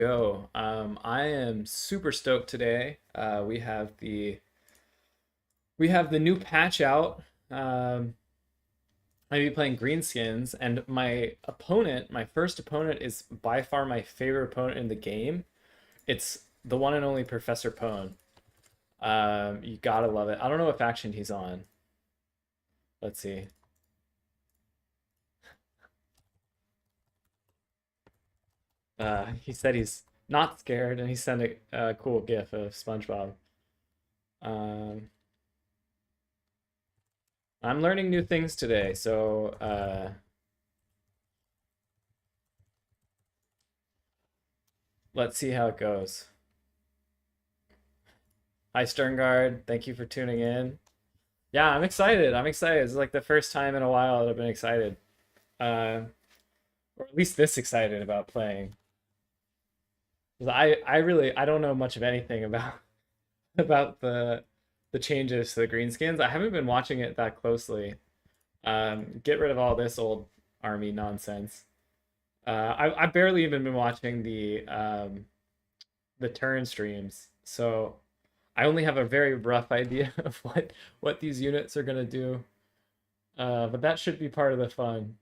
Go. I am super stoked today. We have the new patch out. Um, I'm gonna be playing Greenskins, and my first opponent, is by far my favorite opponent in the game. It's the one and only Professor Pone. You gotta love it. I don't know what faction he's on. Let's see. He said he's not scared, and he sent a cool GIF of SpongeBob. Um, I'm learning new things today, so let's see how it goes. Hi, Sterngard. Thank you for tuning in. Yeah, I'm excited. I'm excited. It's like the first time in a while that I've been excited, uh, or at least this excited about playing. 'Cause I don't know much of anything about about the changes to the greenskins. I haven't been watching it that closely. Get rid of all this old army nonsense. I barely even been watching the turn streams, so I only have a very rough idea of what these units are gonna do. But that should be part of the fun.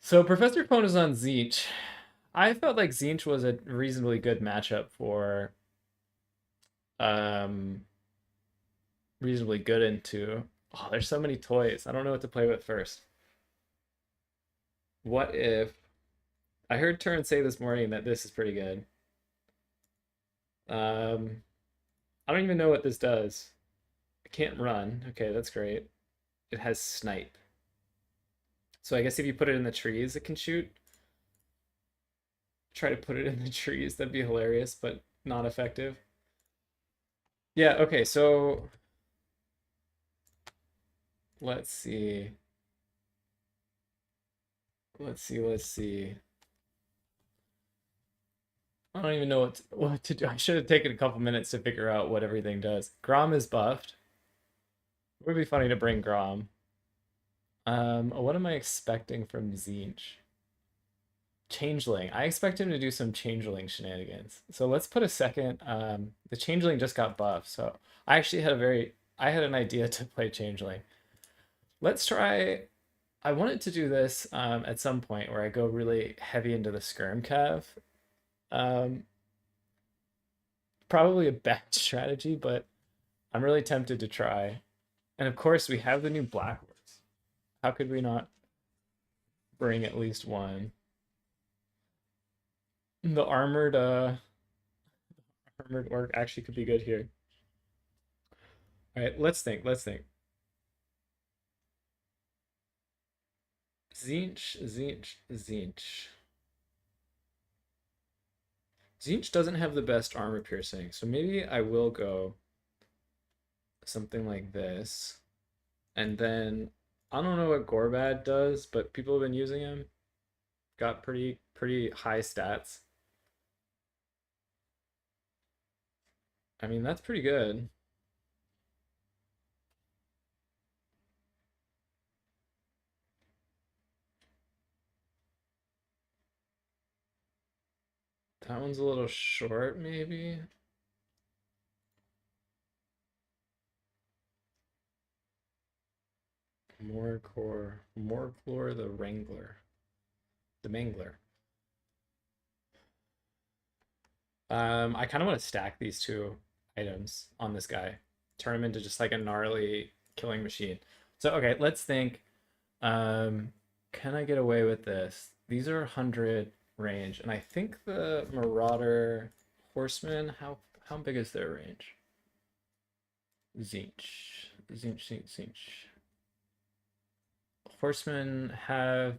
So Professor Pone is on Zeech. I felt like Zeech was a reasonably good matchup for um reasonably good into. Oh, there's so many toys. I don't know what to play with first. What if I heard Turin say this morning that this is pretty good. Um I don't even know what this does. I can't run. Okay, that's great. It has snipe. So I guess if you put it in the trees, it can shoot. Try to put it in the trees, that'd be hilarious, but not effective. Yeah, okay, so let's see. Let's see. I don't even know what to do. I should have taken a couple minutes to figure out what everything does. Grom is buffed. It would be funny to bring Grom. What am I expecting from Zinch? Changeling. I expect him to do some Changeling shenanigans. So let's put a second. The Changeling just got buffed, so I had an idea to play Changeling. Let's try. I wanted to do this at some point where I go really heavy into the Skirm Cav. Um, Probably a bad strategy, but I'm really tempted to try. And of course, we have the new Blackworks. How could we not bring at least one? The armored orc actually could be good here. All right, let's think. Let's think. Zinch. Zinch doesn't have the best armor piercing, so maybe I will go something like this. And then I don't know what Gorbad does, but people have been using him. Got pretty high stats. I mean, that's pretty good. That one's a little short, maybe. Morclor the Wrangler. The Mangler. I kind of want to stack these two items on this guy. Turn him into just like a gnarly killing machine. So, okay, let's think. Um, can I get away with this? These are 100 range, and I think the Marauder Horseman, how big is their range? Zinch. Horsemen have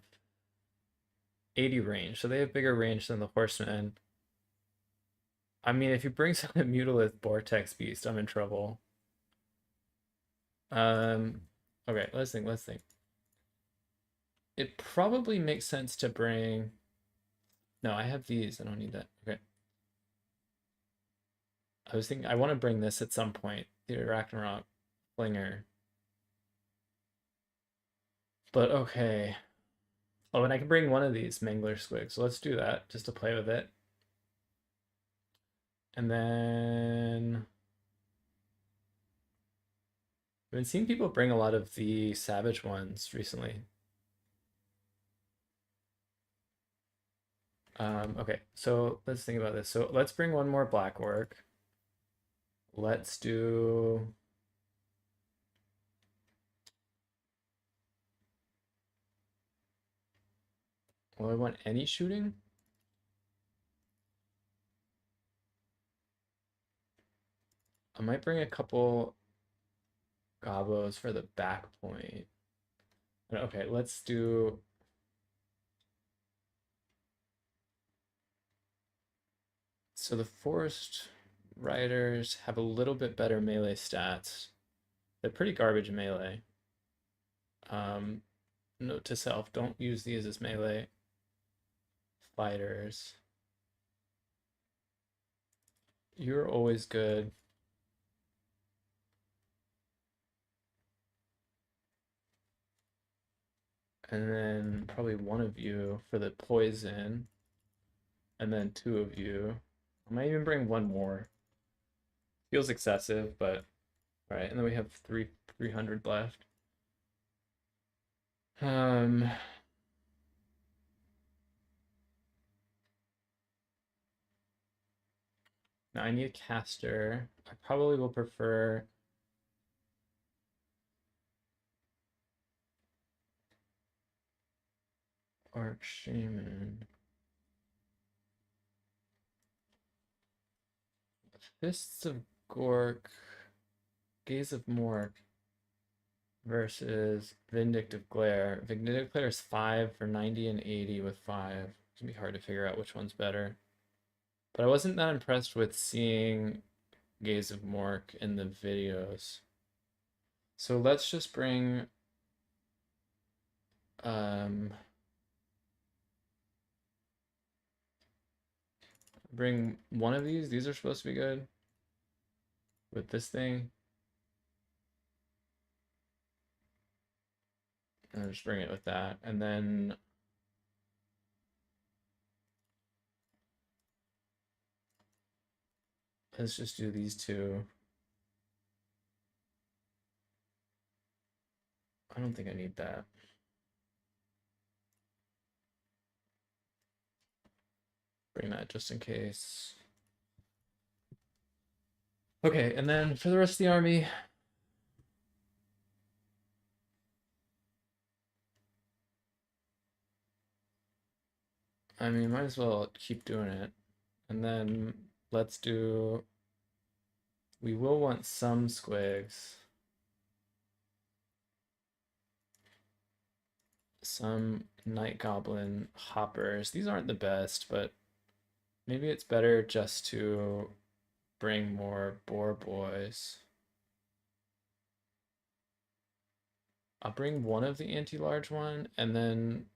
80 range, so they have bigger range than the Horsemen. I mean, if you bring some Mutilith Vortex Beast, I'm in trouble. Um, okay, let's think. It probably makes sense to bring. No, I have these. I don't need that. Okay. I was thinking I want to bring this at some point. The Ragnarok Flinger. But okay. Oh, and I can bring one of these Mangler squigs. So let's do that just to play with it. And then I've been seeing people bring a lot of the Savage ones recently. Okay, so let's think about this. So let's bring one more black orc. Let's do. Well, I want any shooting. I might bring a couple gobos for the back point. Okay, let's do. So the forest riders have a little bit better melee stats. They're pretty garbage melee. Note to self, don't use these as melee fighters. You're always good. And then probably one of you for the poison. And then two of you. I might even bring one more. Feels excessive, but all right. And then we have 300 left. Now I need a caster. I probably will prefer Arc Shaman. Fists of Gork, Gaze of Mork versus Vindictive Glare. Vindictive Glare is 5 for 90 and 80 with 5. It's gonna be hard to figure out which one's better. But I wasn't that impressed with seeing Gaze of Mork in the videos. So let's just um bring one of these. These are supposed to be good with this thing. And just bring it with that. And then let's just do these two. I don't think I need that. Bring that just in case. Okay, and then for the rest of the army, I mean, might as well keep doing it. And then let's do, we will want some squigs. Some night goblin hoppers. These aren't the best, but maybe it's better just to bring more boar boys. I'll bring one of the anti-large one and then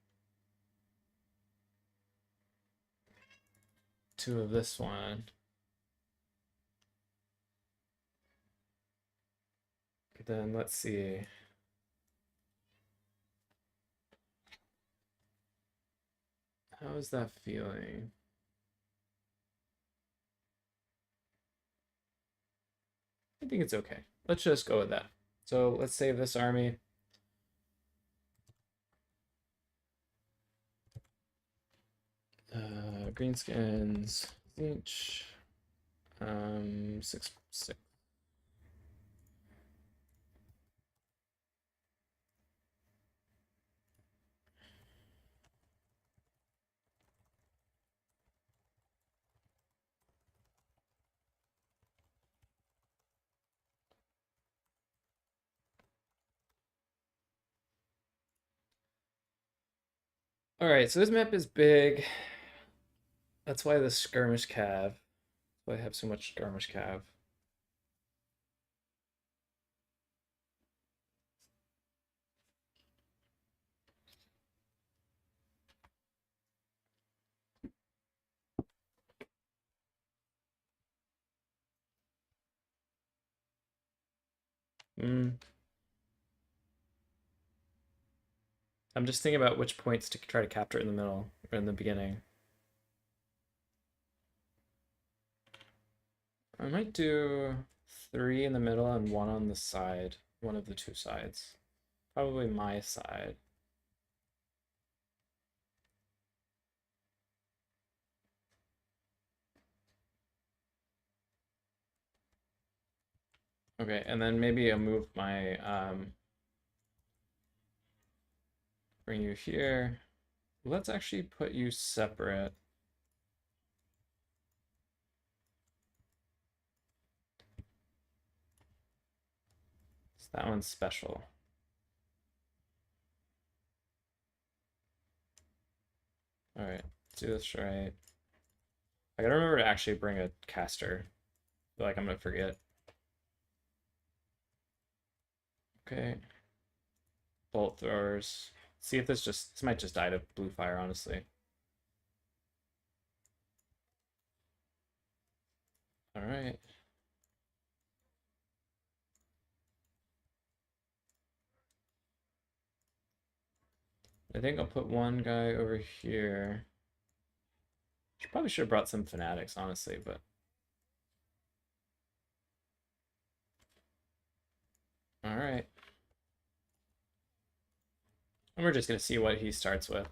two of this one. Then let's see. How is that feeling? I think it's okay. Let's just go with that. So let's save this army. Greenskins, each, 6. All right, so this map is big. That's why the skirmish cav. That's why I have so much skirmish cav. Mm. I'm just thinking about which points to try to capture in the middle or in the beginning. I might do 3 in the middle and 1 on the side, one of the 2 sides. Probably my side. Okay, and then maybe I'll move my bring you here. Let's actually put you separate. So that one's special. All right, let's do this right. I gotta remember to actually bring a caster. I feel like I'm gonna forget. Okay. Bolt throwers. See if this might just die to blue fire, honestly. All right. I think I'll put one guy over here. Probably should have brought some fanatics, honestly, but all right. And we're just gonna see what he starts with.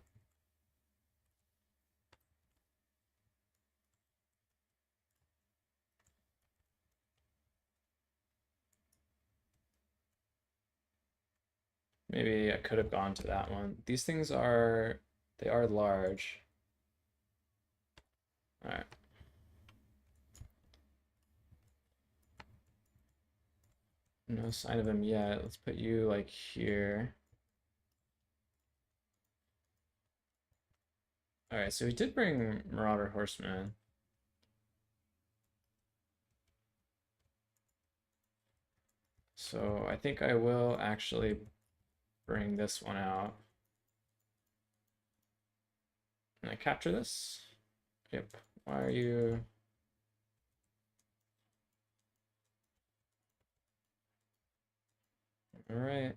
Maybe I could have gone to that one. These things are, they are large. All right. No sign of him yet. Let's put you like here. All right, so he did bring Marauder Horseman. So I think I will actually bring this one out. Can I capture this? Yep. Why are you? All right.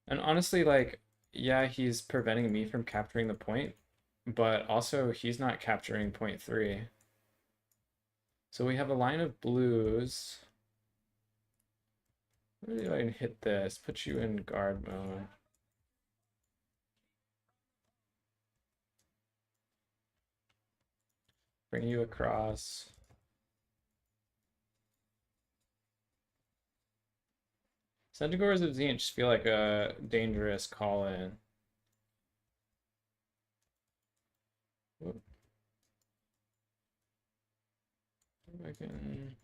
And honestly, like, yeah, he's preventing me from capturing the point, but also he's not capturing point 3. So we have a line of blues. Maybe I can hit this, put you in guard mode. Bring you across. Centaurs of Zenith just feel like a dangerous call in. I can.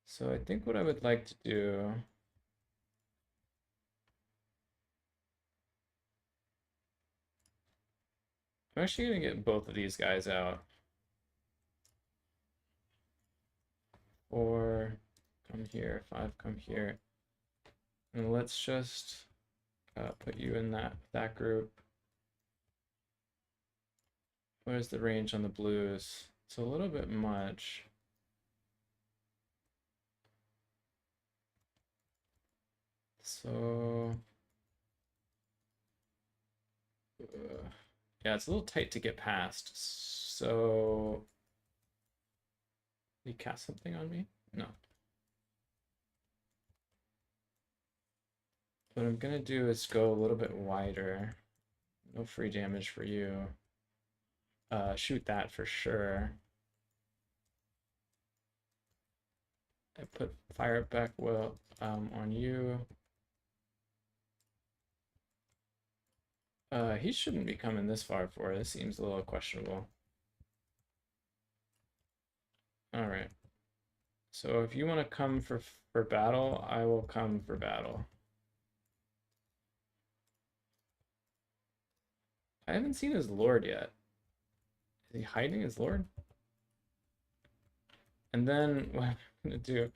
So I think what I would like to do. I'm actually gonna get both of these guys out. 4, come here. 5, come here. And let's just put you in that group. What is the range on the blues? It's a little bit much. So yeah, it's a little tight to get past. So you cast something on me? No. What I'm gonna do is go a little bit wider. No free damage for you. Shoot that for sure. I put fire back well on you. He shouldn't be coming this far for it. This seems a little questionable. All right. So if you want to come for battle, I will come for battle. I haven't seen his lord yet. Is he hiding his lord? And then what I'm gonna do?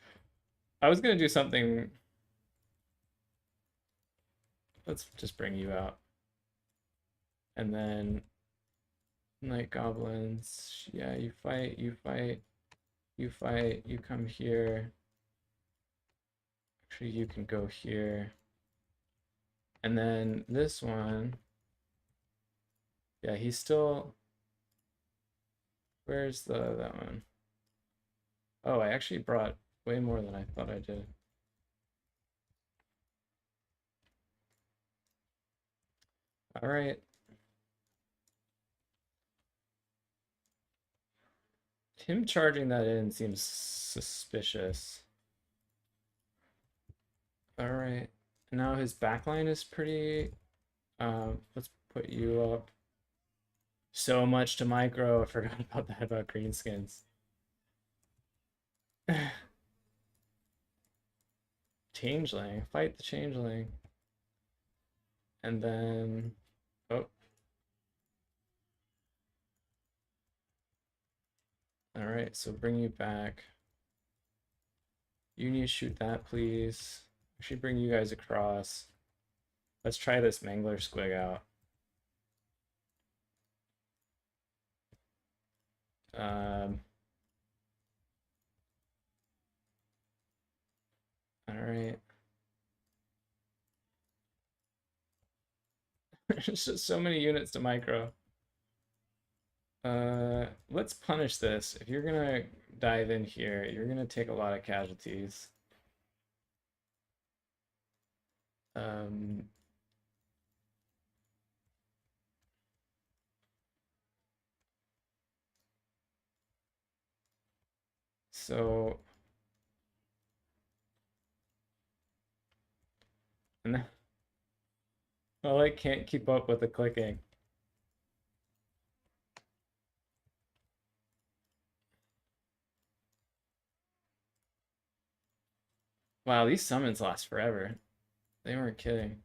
I was gonna do something. Let's just bring you out. And then night goblins. Yeah, you fight, you fight. You fight, you come here. Actually, you can go here. And then this one, yeah, he's still, where's that one? Oh, I actually brought way more than I thought I did. All right. Him charging that in seems suspicious. All right. Now his backline is pretty, let's put you up. So much to micro. I forgot about that about Greenskins. Changeling. Fight the changeling. And then, oh. All right, so bring you back. You need to shoot that, please. Actually, bring you guys across. Let's try this Mangler squig out. All right. There's just so many units to micro. Let's punish this. If you're gonna dive in here, you're gonna take a lot of casualties. Um, so, and then, well, I can't keep up with the clicking. Wow, these summons last forever. They weren't kidding.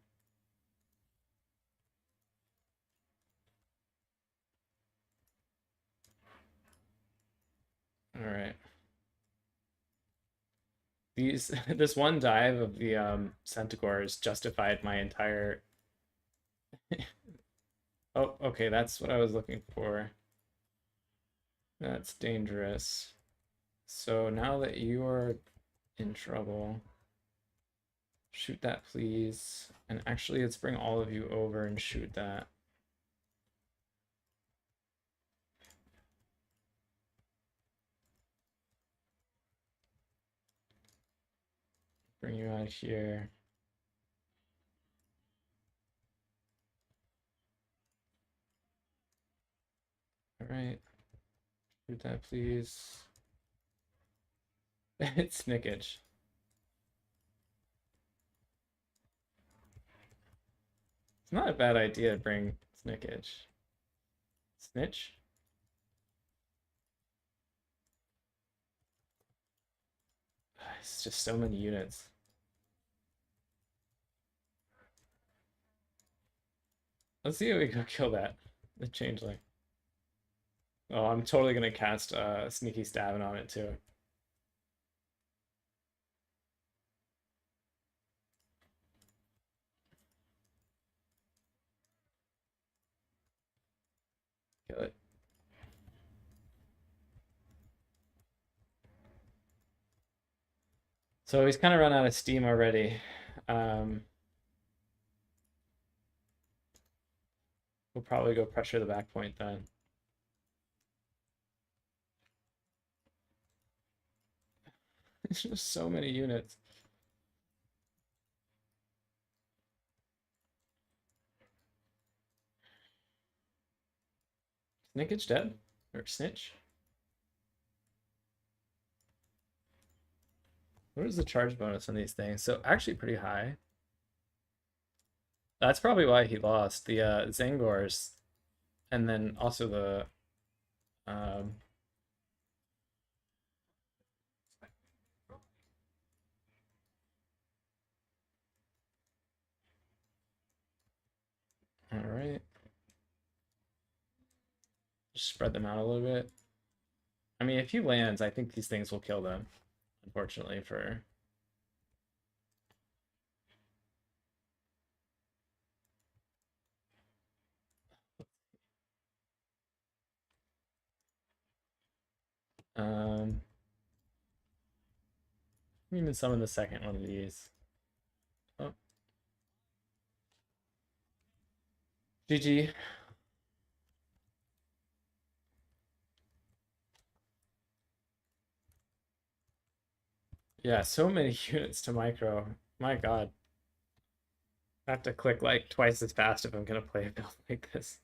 All right. These this one dive of the Centaurs justified my entire. Oh, okay, that's what I was looking for. That's dangerous. So now that you are in trouble, shoot that, please. And actually, let's bring all of you over and shoot that. Bring you out here. All right. Shoot that, please. It's Snickage. It's not a bad idea to bring Snickage. Snitch? It's just so many units. Let's see if we can kill that. The changeling. Oh, I'm totally gonna cast sneaky stabbing on it too. Kill it. So he's kind of run out of steam already. We'll probably go pressure the back point then. There's just so many units. Snickage dead? Or Snitch? What is the charge bonus on these things? So actually pretty high. That's probably why he lost. The Zangors and then also the um all right. Just spread them out a little bit. I mean, if he lands, I think these things will kill them, unfortunately for um Even summon the second one of these. Oh. GG. Yeah, so many units to micro. My God. I have to click like twice as fast if I'm gonna play a build like this.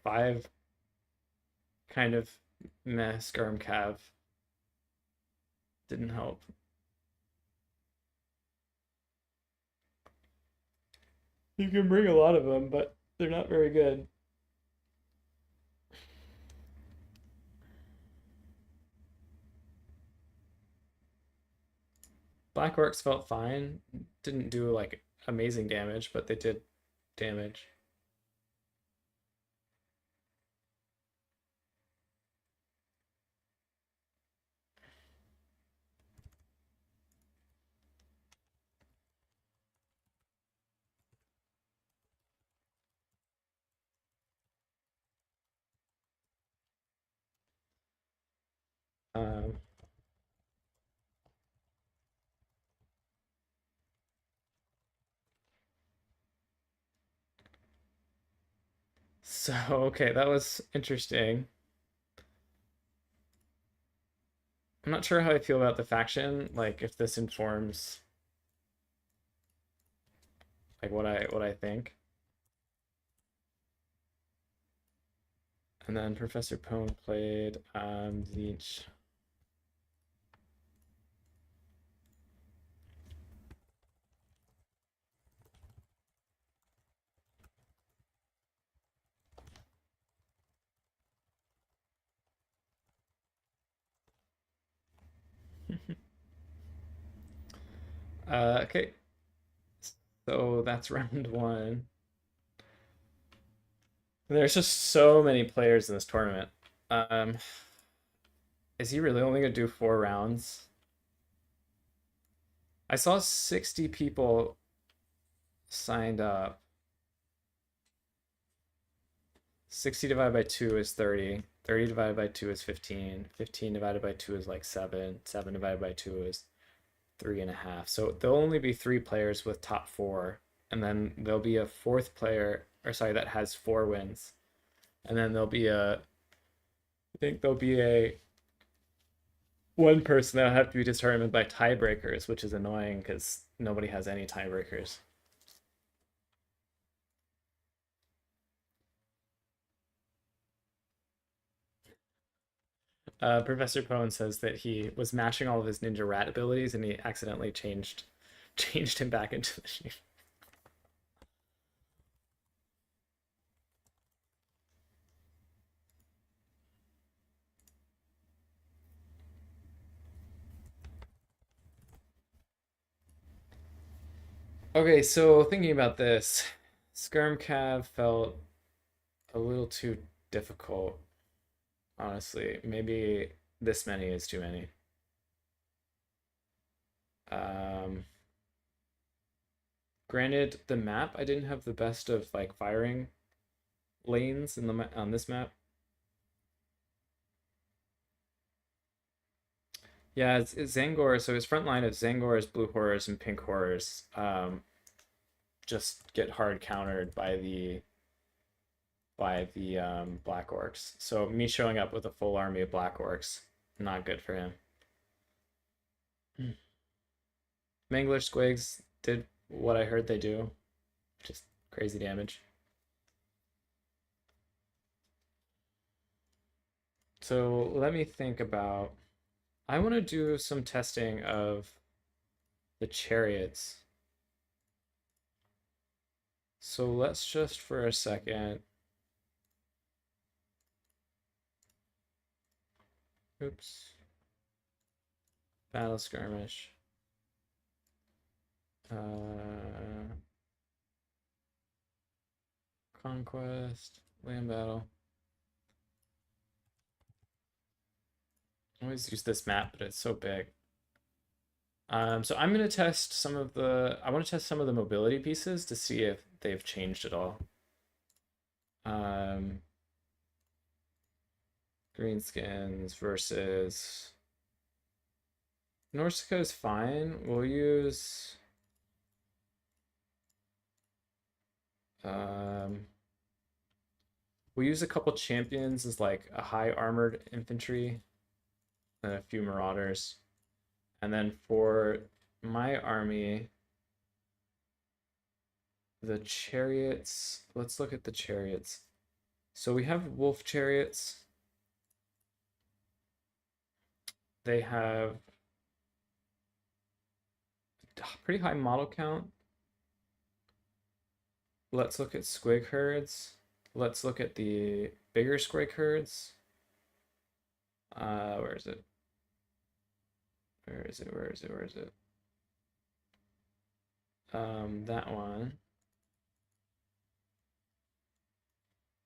5 kind of meh skirm cav didn't help. You can bring a lot of them, but they're not very good. Black Orcs felt fine. Didn't do like amazing damage, but they did damage. Um, so okay, that was interesting. I'm not sure how I feel about the faction, like if this informs like what I think. And then Professor Pone played Zeech. Okay, so that's round one. There's just so many players in this tournament. Um, is he really only gonna do 4 rounds? I saw 60 people signed up. 60 divided by 2 is 30. 30 divided by 2 is 15. 15 divided by 2 is like 7. 7 divided by 2 is 3.5. So there'll only be 3 players with top 4. And then there'll be a 4th player, or sorry, that has 4 wins. And then there'll be I think there'll be a one person that'll have to be determined by tiebreakers, which is annoying because nobody has any tiebreakers. Professor Pone says that he was mashing all of his ninja rat abilities and he accidentally changed him back into the sheep. Okay, so thinking about this, Skirm Cav felt a little too difficult, honestly. Maybe this many is too many. Um, Granted, the map I didn't have the best of like firing lanes in the on this map. Yeah, it's Zangor. So his front line of Zangors, blue horrors, and pink horrors just get hard countered by the black orcs. So me showing up with a full army of black orcs, not good for him. Mangler squigs did what I heard they do, just crazy damage. So let me think about. I want to do some testing of the chariots. So let's just for a second. Oops. Battle skirmish. Conquest. Land battle. I always use this map, but it's so big. So I'm gonna test some of the. I want to test some of the mobility pieces to see if they've changed at all. Um, Greenskins versus Norsica is fine. Um, we'll use a couple champions as like a high armored infantry and a few marauders. And then for my army, the chariots, let's look at the chariots. So we have wolf chariots. They have pretty high model count. Let's look at squig herds. Let's look at the bigger squig herds. Where is it? Where is it? Where is it? Where is it? That one.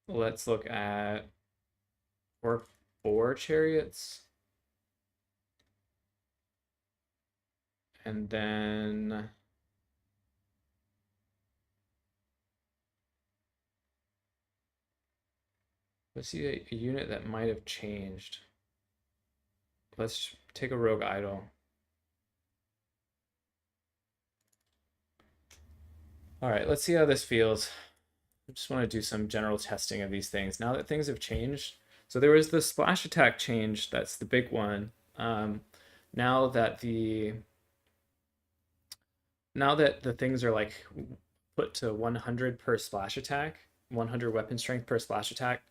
Let's look at orc boar chariots. And then let's see a unit that might have changed. Let's take a rogue idol. All right, let's see how this feels. I just want to do some general testing of these things now that things have changed. So there was the splash attack change. That's the big one. Now that the things are like put to 100 per splash attack, 100 weapon strength per splash attack,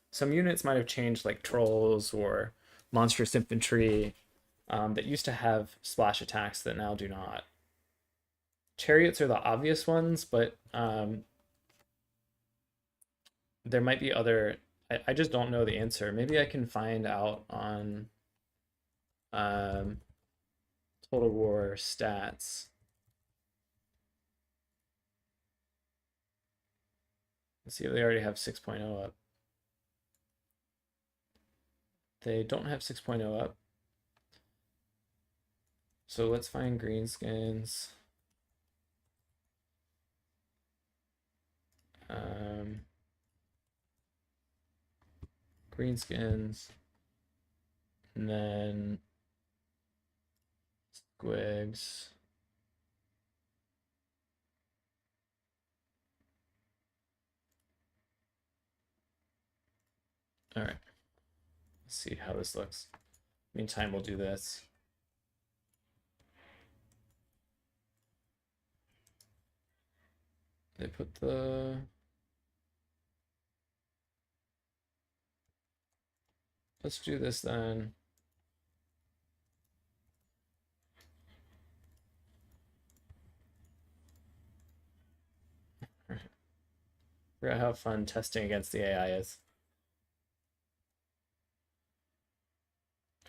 some units might have changed, like trolls or monstrous infantry that used to have splash attacks that now do not. Chariots are the obvious ones, but there might be other. I just don't know the answer. Maybe I can find out on Total War stats. Let's see if they already have 6.0 up. They don't have 6.0 up. So let's find Greenskins. Greenskins. And then squigs. All right. Let's see how this looks. Meantime, we'll do this. They put the... Let's do this then. Forgot how fun testing against the AI is.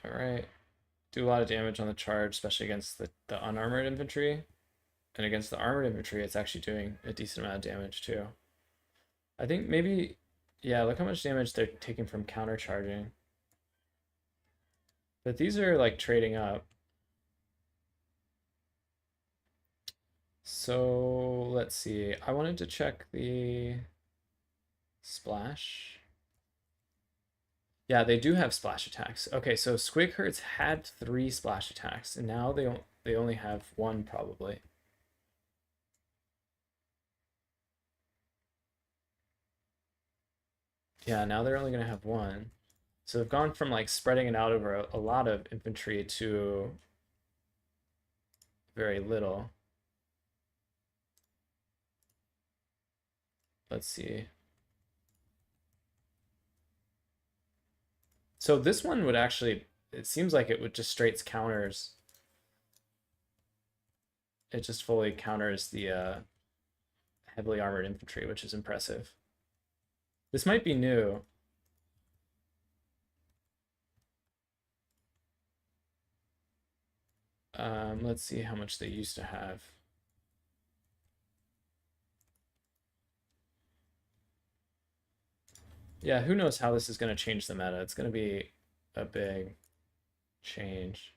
All right. Do a lot of damage on the charge, especially against the unarmored infantry. And against the armored infantry, it's actually doing a decent amount of damage too. I think maybe, yeah, look how much damage they're taking from countercharging. But these are like trading up. So let's see. I wanted to check the splash. Yeah, they do have splash attacks. Okay, so squig herds had 3 splash attacks, and now they only have 1 probably. Yeah, now they're only going to have 1. So they've gone from like spreading it out over a lot of infantry to very little. Let's see. So this one would actually, it seems like it would just straight counters. It just fully counters the heavily armored infantry, which is impressive. This might be new. Let's see how much they used to have. Yeah, who knows how this is going to change the meta. It's going to be a big change.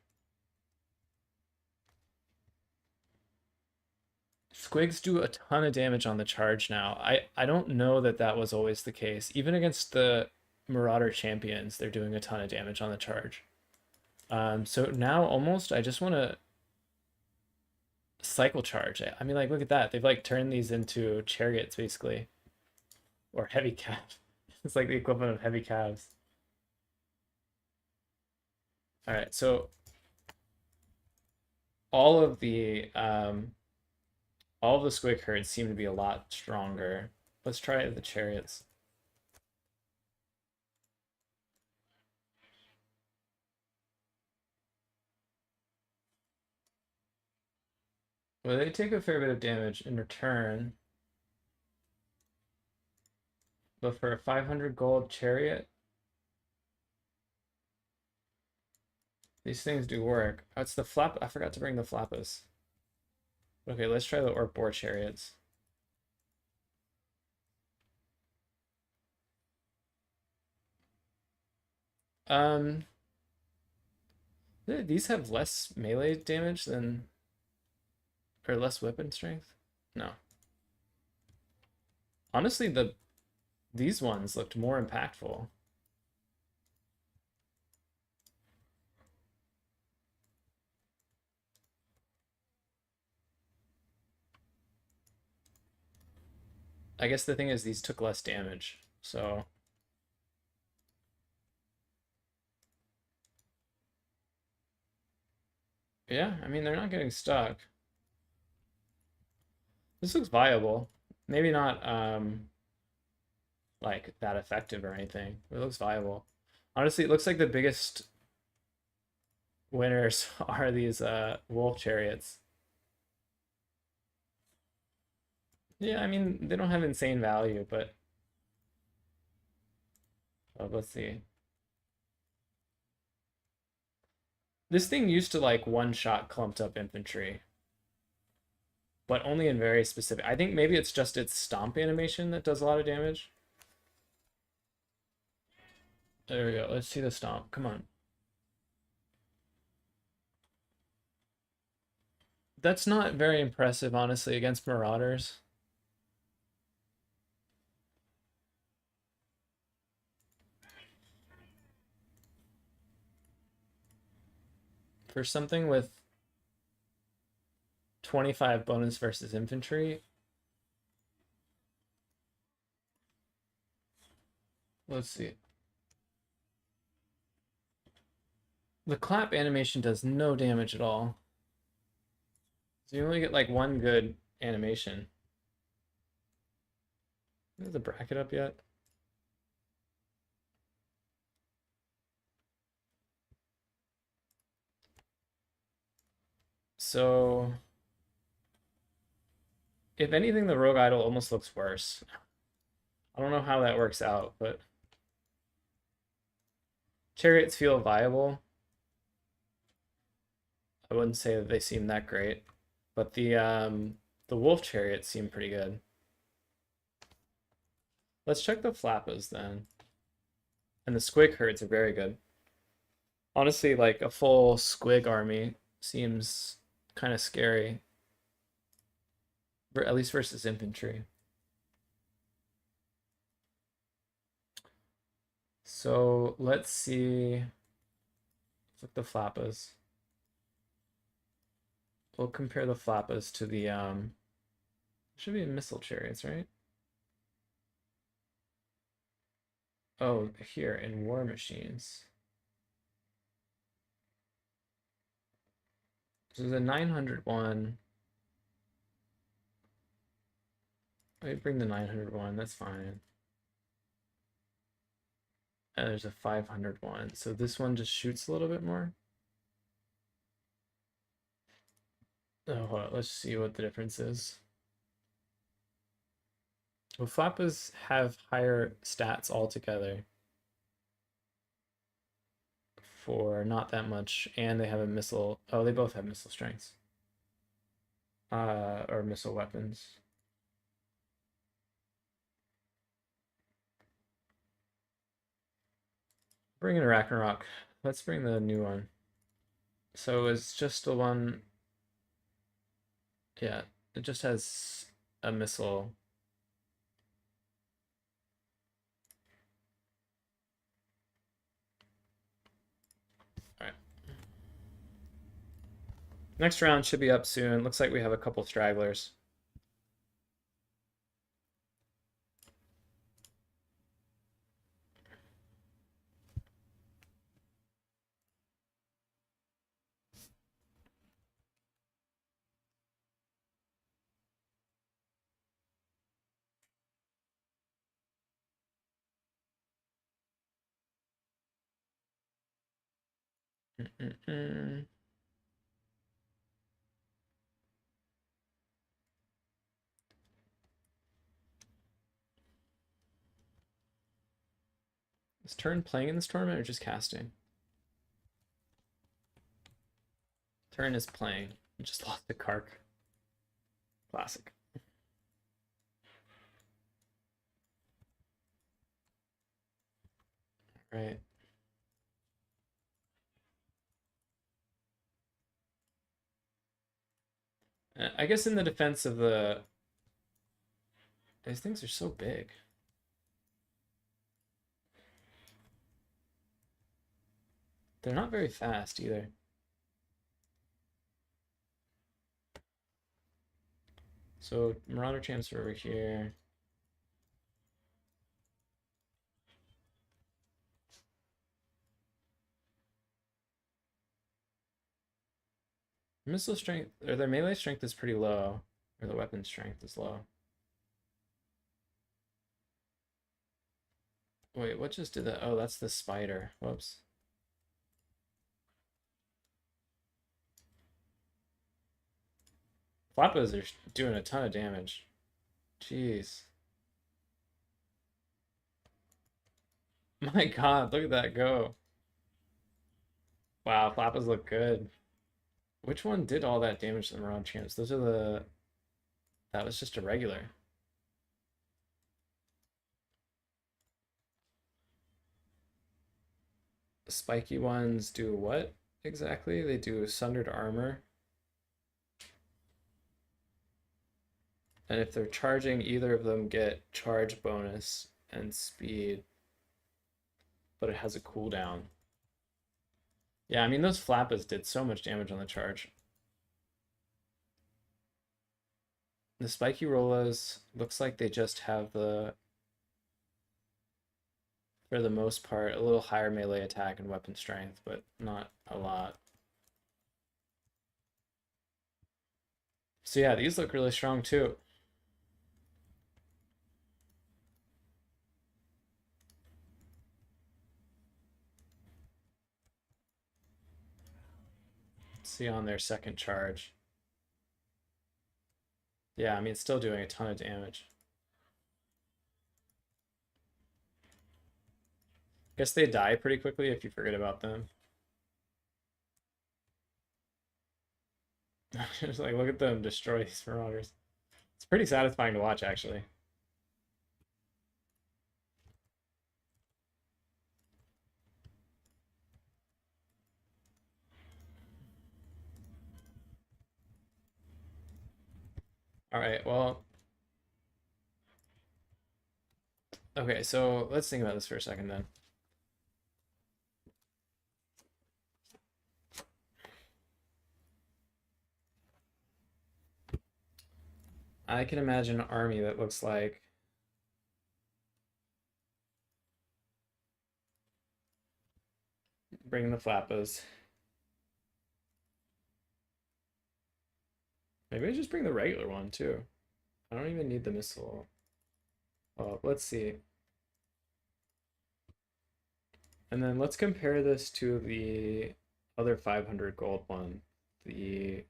Squigs do a ton of damage on the charge now. I don't know that that was always the case. Even against the Marauder champions, they're doing a ton of damage on the charge. So now almost I just want to cycle charge. I mean, like, look at that. They've like turned these into chariots basically, or heavy calves. It's like the equivalent of heavy calves. All right, so all of the squig herds seem to be a lot stronger. Let's try the chariots. Well, they take a fair bit of damage in return. But for a 500 gold chariot, these things do work. Oh, it's the flap. I forgot to bring the flappas. Okay, let's try the orc boar chariots. These have less melee damage than, or less weapon strength? No. Honestly, these ones looked more impactful. I guess the thing is these took less damage, so yeah, I mean they're not getting stuck. This looks viable. Maybe not like that effective or anything. But it looks viable. Honestly, it looks like the biggest winners are these wolf chariots. Yeah, I mean they don't have insane value, but let's see. This thing used to like one-shot clumped up infantry, but only in very specific. I think maybe it's just its stomp animation that does a lot of damage. There we go. Let's see the stomp. Come on. That's not very impressive, honestly, against Marauders. For something with 25 bonus versus infantry, let's see. The clap animation does no damage at all. So you only get like one good animation. Is the bracket up yet? So, if anything, the Rogue Idol almost looks worse. I don't know how that works out, but chariots feel viable. I wouldn't say that they seem that great, but the wolf chariots seem pretty good. Let's check the flappas then. And the squig herds are very good. Honestly, like a full squig army seems kind of scary, at least versus infantry. So let's see. Let's look the flappas. We'll compare the flappas to the should be missile chariots, right? Oh, here in war machines. So there's a 900 one. I bring the 900 one, that's fine. And there's a 500 one. So this one just shoots a little bit more. Oh, hold on. Let's see what the difference is. Well, flappas have higher stats altogether for not that much, and they have a missile. Oh, they both have missile strengths. Or missile weapons. Bring in Ragnarok. Let's bring the new one. So it's just the one. Yeah, it just has a missile. Next round should be up soon. Looks like we have a couple stragglers. Mm-mm-mm. Is Turn playing in this tournament or just casting? Turn is playing. Just lost the Kark. Classic. Right. I guess in the defense of the... These things are so big. They're not very fast either. So Marauder Champs are over here. Missile strength, or their melee strength is pretty low, or the weapon strength is low. Wait, what just did that? Oh, that's the spider. Whoops. Flappas are doing a ton of damage. Jeez. My God, look at that go. Wow, Flappas look good. Which one did all that damage to the Marauder Champs? Those are the... That was just a regular. The spiky ones do what exactly? They do sundered armor. And if they're charging, either of them get charge bonus and speed, but it has a cooldown. Yeah, I mean, those Flappas did so much damage on the charge. The spiky Rollas looks like they just have the, for the most part, a little higher melee attack and weapon strength, but not a lot. So yeah, these look really strong too. Let's see on their second charge. Yeah, I mean, it's still doing a ton of damage. Guess they die pretty quickly if you forget about them. Just like, look at them destroy these marauders. It's pretty satisfying to watch, actually. All right, well, okay, so let's think about this for a second then. I can imagine an army that looks like bring the Flappas. Maybe I just bring the regular one too. I don't even need the missile. Well, let's see. And then let's compare this to the other 500 gold one, the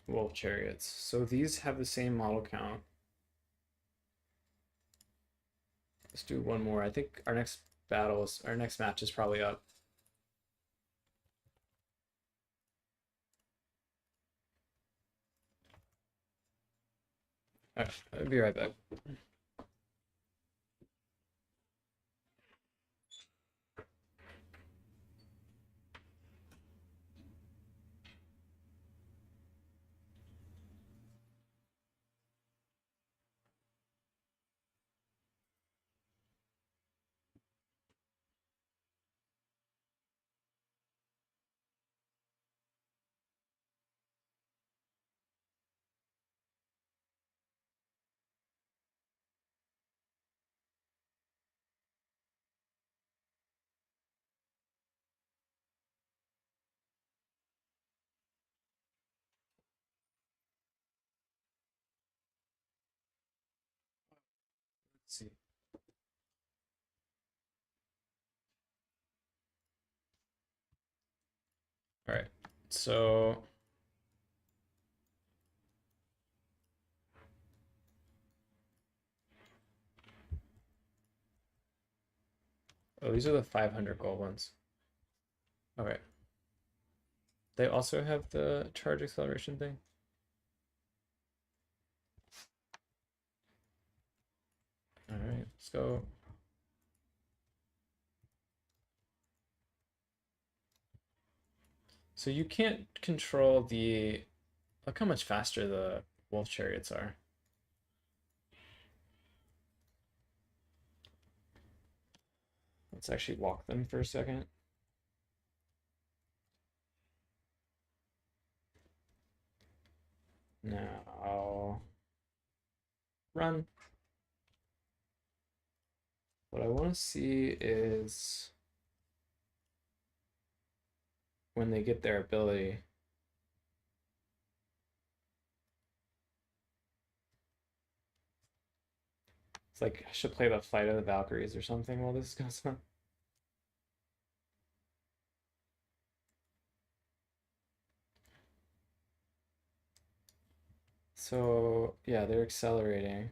Wolf Chariots. So these have the same model count. Let's do one more. I think our next our next match is probably up. All right, I'll be right back. Let's see. All right, so oh, these are the 500 gold ones. Okay. They also have the charge acceleration thing. All right, let's go. So you can't control the, look how much faster the wolf chariots are. Let's actually walk them for a second. Now, run. What I want to see is when they get their ability. It's like I should play the Flight of the Valkyries or something while this goes on. So yeah, they're accelerating.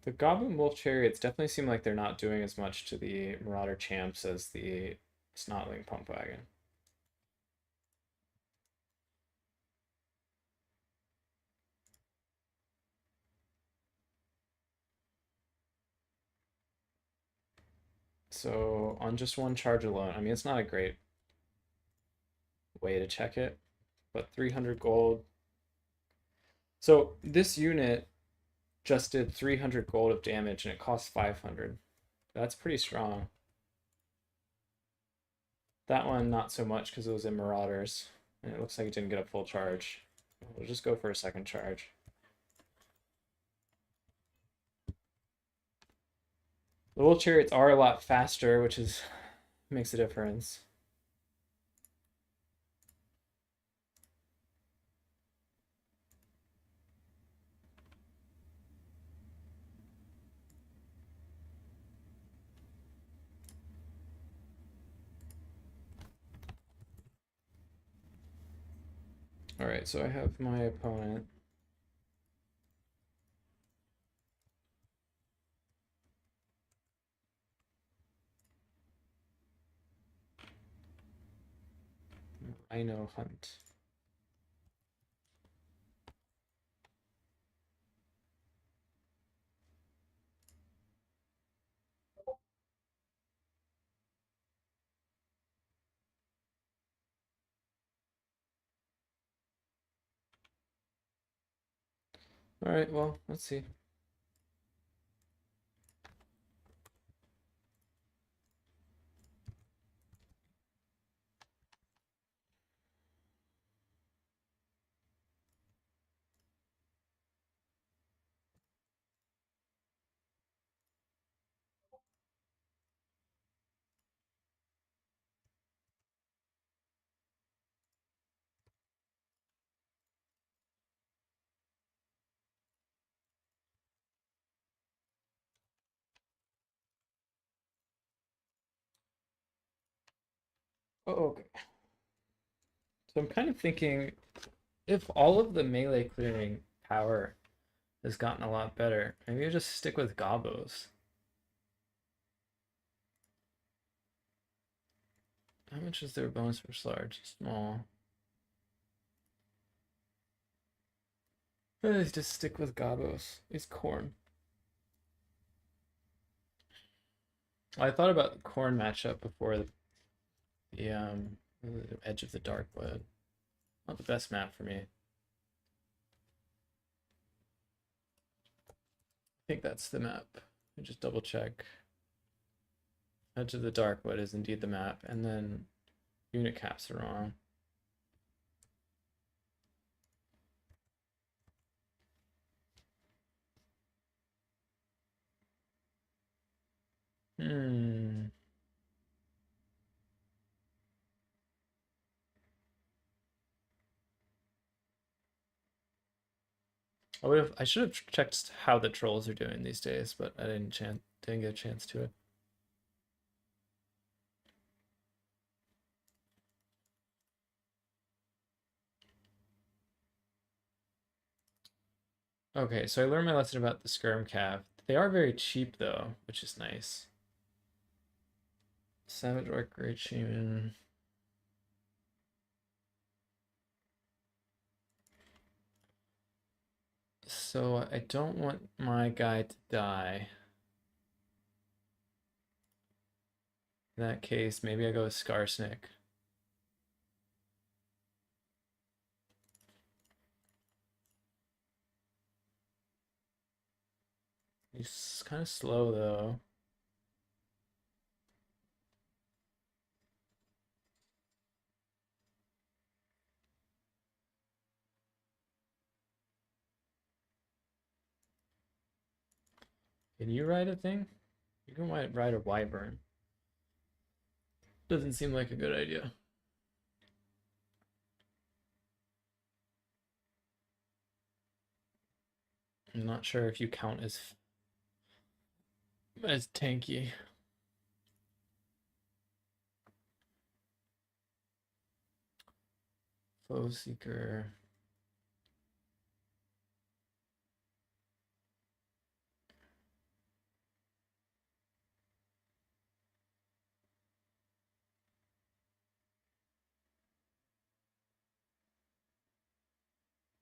The Goblin Wolf Chariots definitely seem like they're not doing as much to the Marauder Champs as the Snotling Pump Wagon. So on just one charge alone, I mean, it's not a great way to check it, but 300 gold. So this unit just did 300 gold of damage and it costs 500. That's pretty strong. That one, not so much because it was in Marauders. And it looks like it didn't get a full charge. We'll just go for a second charge. The Wolf Chariots are a lot faster, which is makes a difference. All right, so I have my opponent. Rhino Hunt. All right, well, let's see. Oh, okay. So I'm kind of thinking if all of the melee clearing power has gotten a lot better, maybe I just stick with Gobos. How much is their bonus for large? Small. Just stick with Gobos. It's corn. I thought about the corn matchup before the Edge of the Darkwood. Not the best map for me. I think that's the map. I just double check. Edge of the Darkwood is indeed the map, and then unit caps are wrong. Hmm. I should have checked how the trolls are doing these days, but I didn't get a chance to it. Okay, so I learned my lesson about the skirm calf. They are very cheap though, which is nice. Savage Orc, Great Shaman. So I don't want my guy to die. In that case, maybe I go with Skarsnik. He's kind of slow though. Can you ride a thing? You can ride a wyvern. Doesn't seem like a good idea. I'm not sure if you count as tanky. Foe Seeker.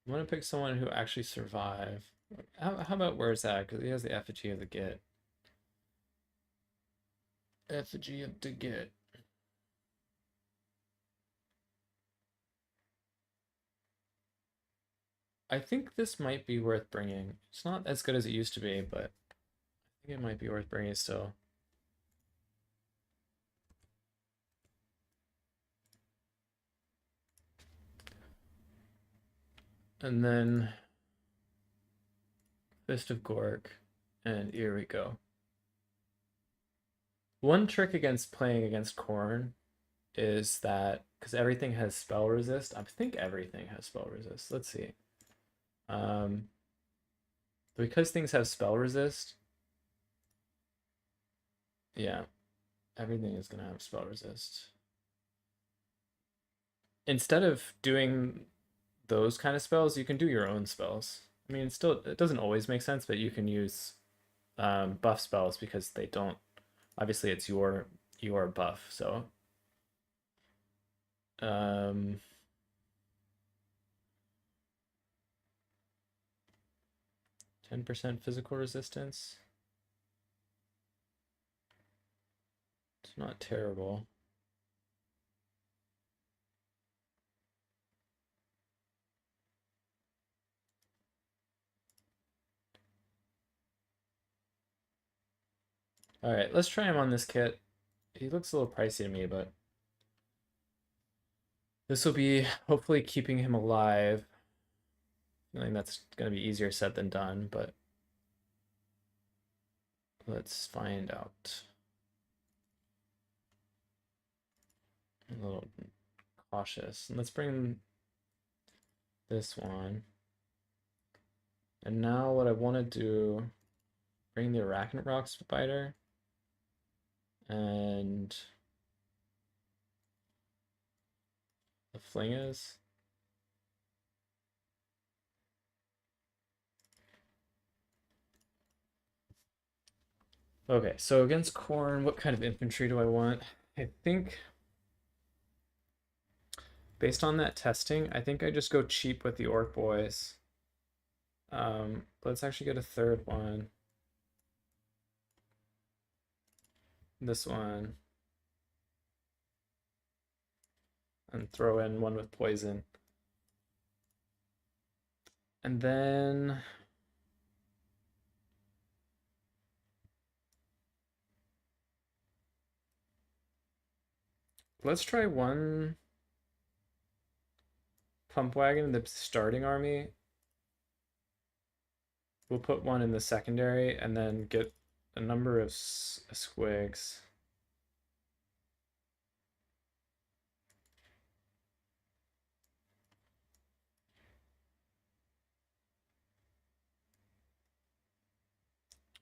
I'm gonna pick someone who actually survived. How about where's that? Because he has the effigy of the Git. Effigy of the Git. I think this might be worth bringing. It's not as good as it used to be, but I think it might be worth bringing still. And then Fist of Gork, and here we go. One trick against playing against Khorne is that because everything has spell resist, I think everything has spell resist. Let's see. Because things have spell resist, yeah, everything is gonna have spell resist. Instead of doing those kind of spells, you can do your own spells. I mean, it doesn't always make sense, but you can use buff spells because they don't. Obviously, it's your buff, so 10% physical resistance. It's not terrible. All right, let's try him on this kit. He looks a little pricey to me, but this will be hopefully keeping him alive. Feeling that's going to be easier said than done, but let's find out. A little cautious. And let's bring this one. And now what I want to do, bring the Arachnid Rock Spider and the Flingers. Okay, so against Khorne, what kind of infantry do I want? I think based on that testing, I think I just go cheap with the Orc Boys. Let's actually get a third one. This one. And throw in one with poison. And then let's try one pump wagon in the starting army. We'll put one in the secondary and then get a number of squigs.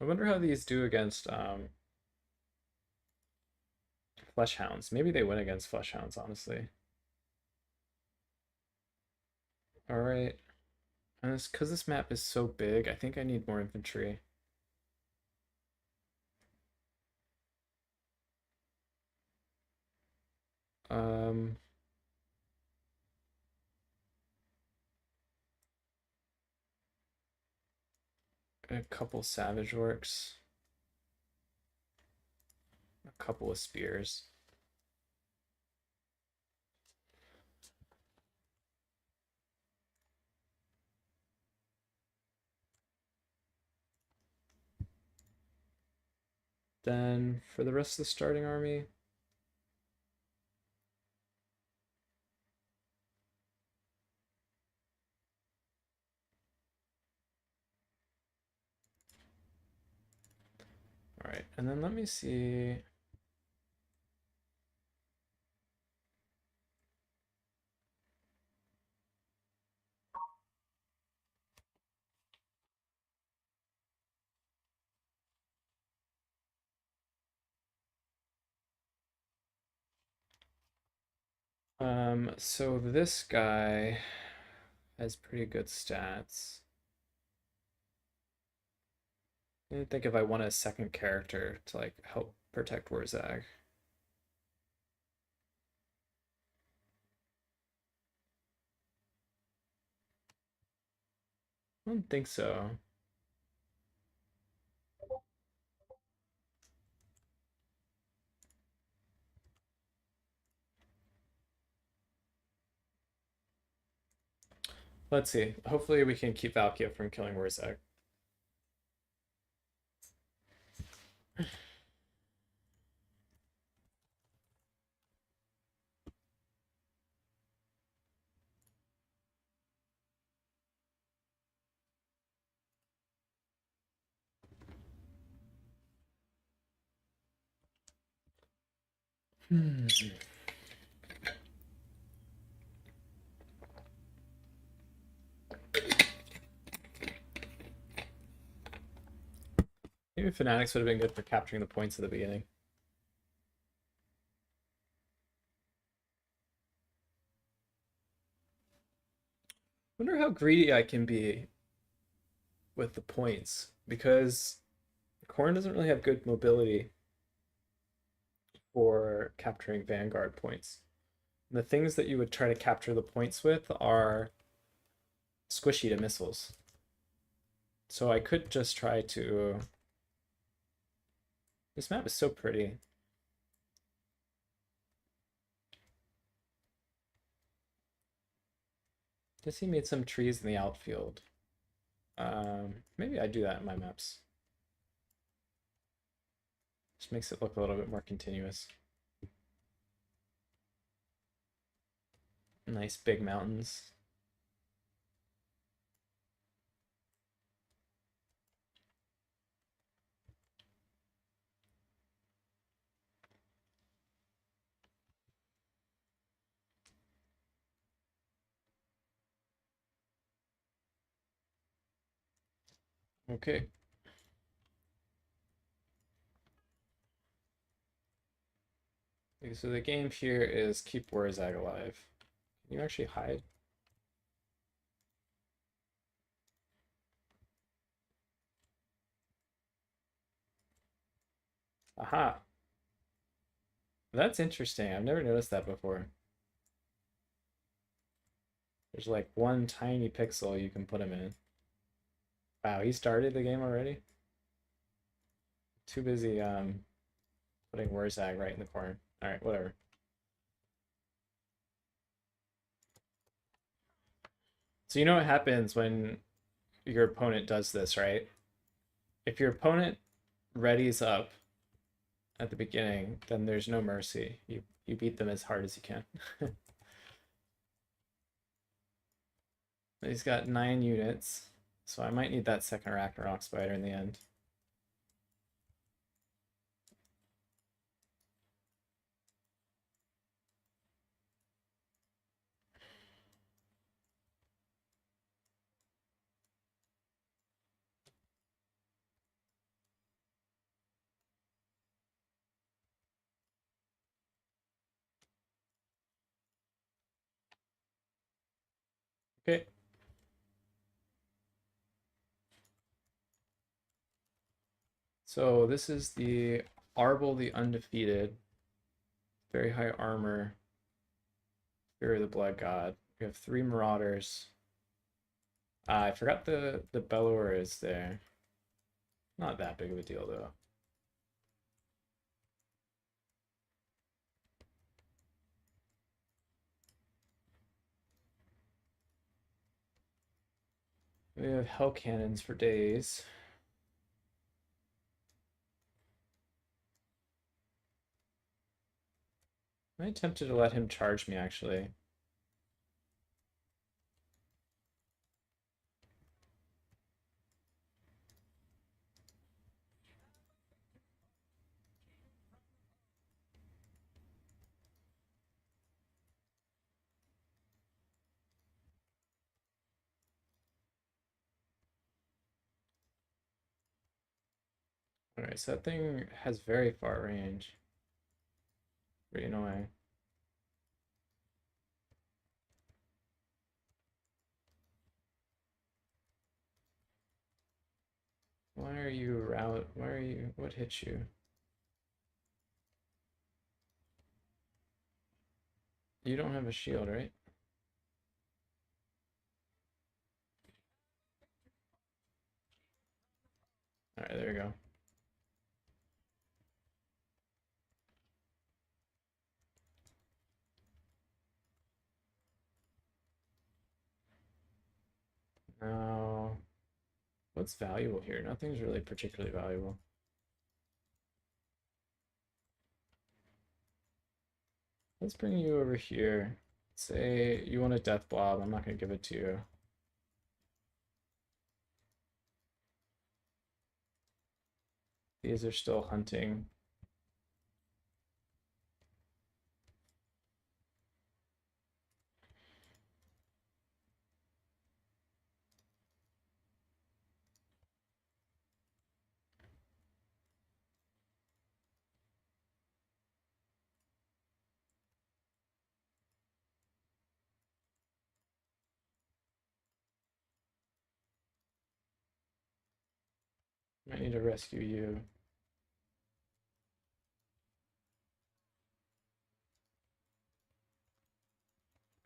I wonder how these do against flesh hounds. Maybe they win against flesh hounds, honestly. All right. And it's because this map is so big, I think I need more infantry. Um, a couple savage orcs, a couple of spears. Then for the rest of the starting army, all right, and then let me see. So this guy has pretty good stats. I think if I want a second character to like help protect Warzag. I don't think so. Let's see. Hopefully we can keep Valkia from killing Warzag. Hmm. Maybe Fanatics would have been good for capturing the points at the beginning. Wonder how greedy I can be with the points because Corn doesn't really have good mobility for capturing Vanguard points. And the things that you would try to capture the points with are squishy to missiles. So I could just try to... This map is so pretty. Guess he made some trees in the outfield. Maybe I do that in my maps. Just makes it look a little bit more continuous. Nice big mountains. Okay. Okay, so the game here is keep Warzag alive. Can you actually hide? Aha. That's interesting. I've never noticed that before. There's like one tiny pixel you can put him in. Wow, he started the game already? Too busy putting Warzag right in the corner. Alright, whatever. So you know what happens when your opponent does this, right? If your opponent readies up at the beginning, then there's no mercy. You beat them as hard as you can. He's got 9 units, so I might need that second Ragnarok Spider in the end. Okay. So this is the Arbol the Undefeated. Very high armor. Fury of the Blood God. We have 3 Marauders. I forgot the Bellower is there. Not that big of a deal though. We have Hell Cannons for days. I'm tempted to let him charge me actually. Alright, so that thing has very far range. Pretty annoying. Why are you route? Why are you? What hit you? You don't have a shield, right? Alright, there you go. Now, what's valuable here? Nothing's really particularly valuable. Let's bring you over here. Say you want a death blob. I'm not going to give it to you. These are still hunting. Might need to rescue you.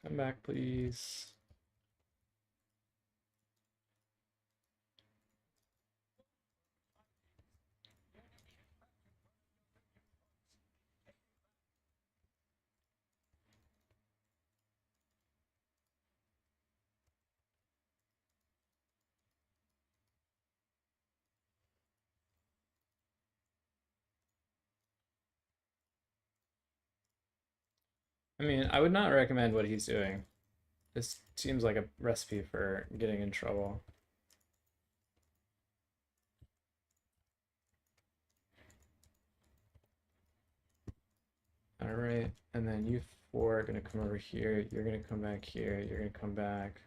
Come back, please. I mean, I would not recommend what he's doing. This seems like a recipe for getting in trouble. All right, and then you 4 are gonna come over here. You're gonna come back here. You're gonna come back.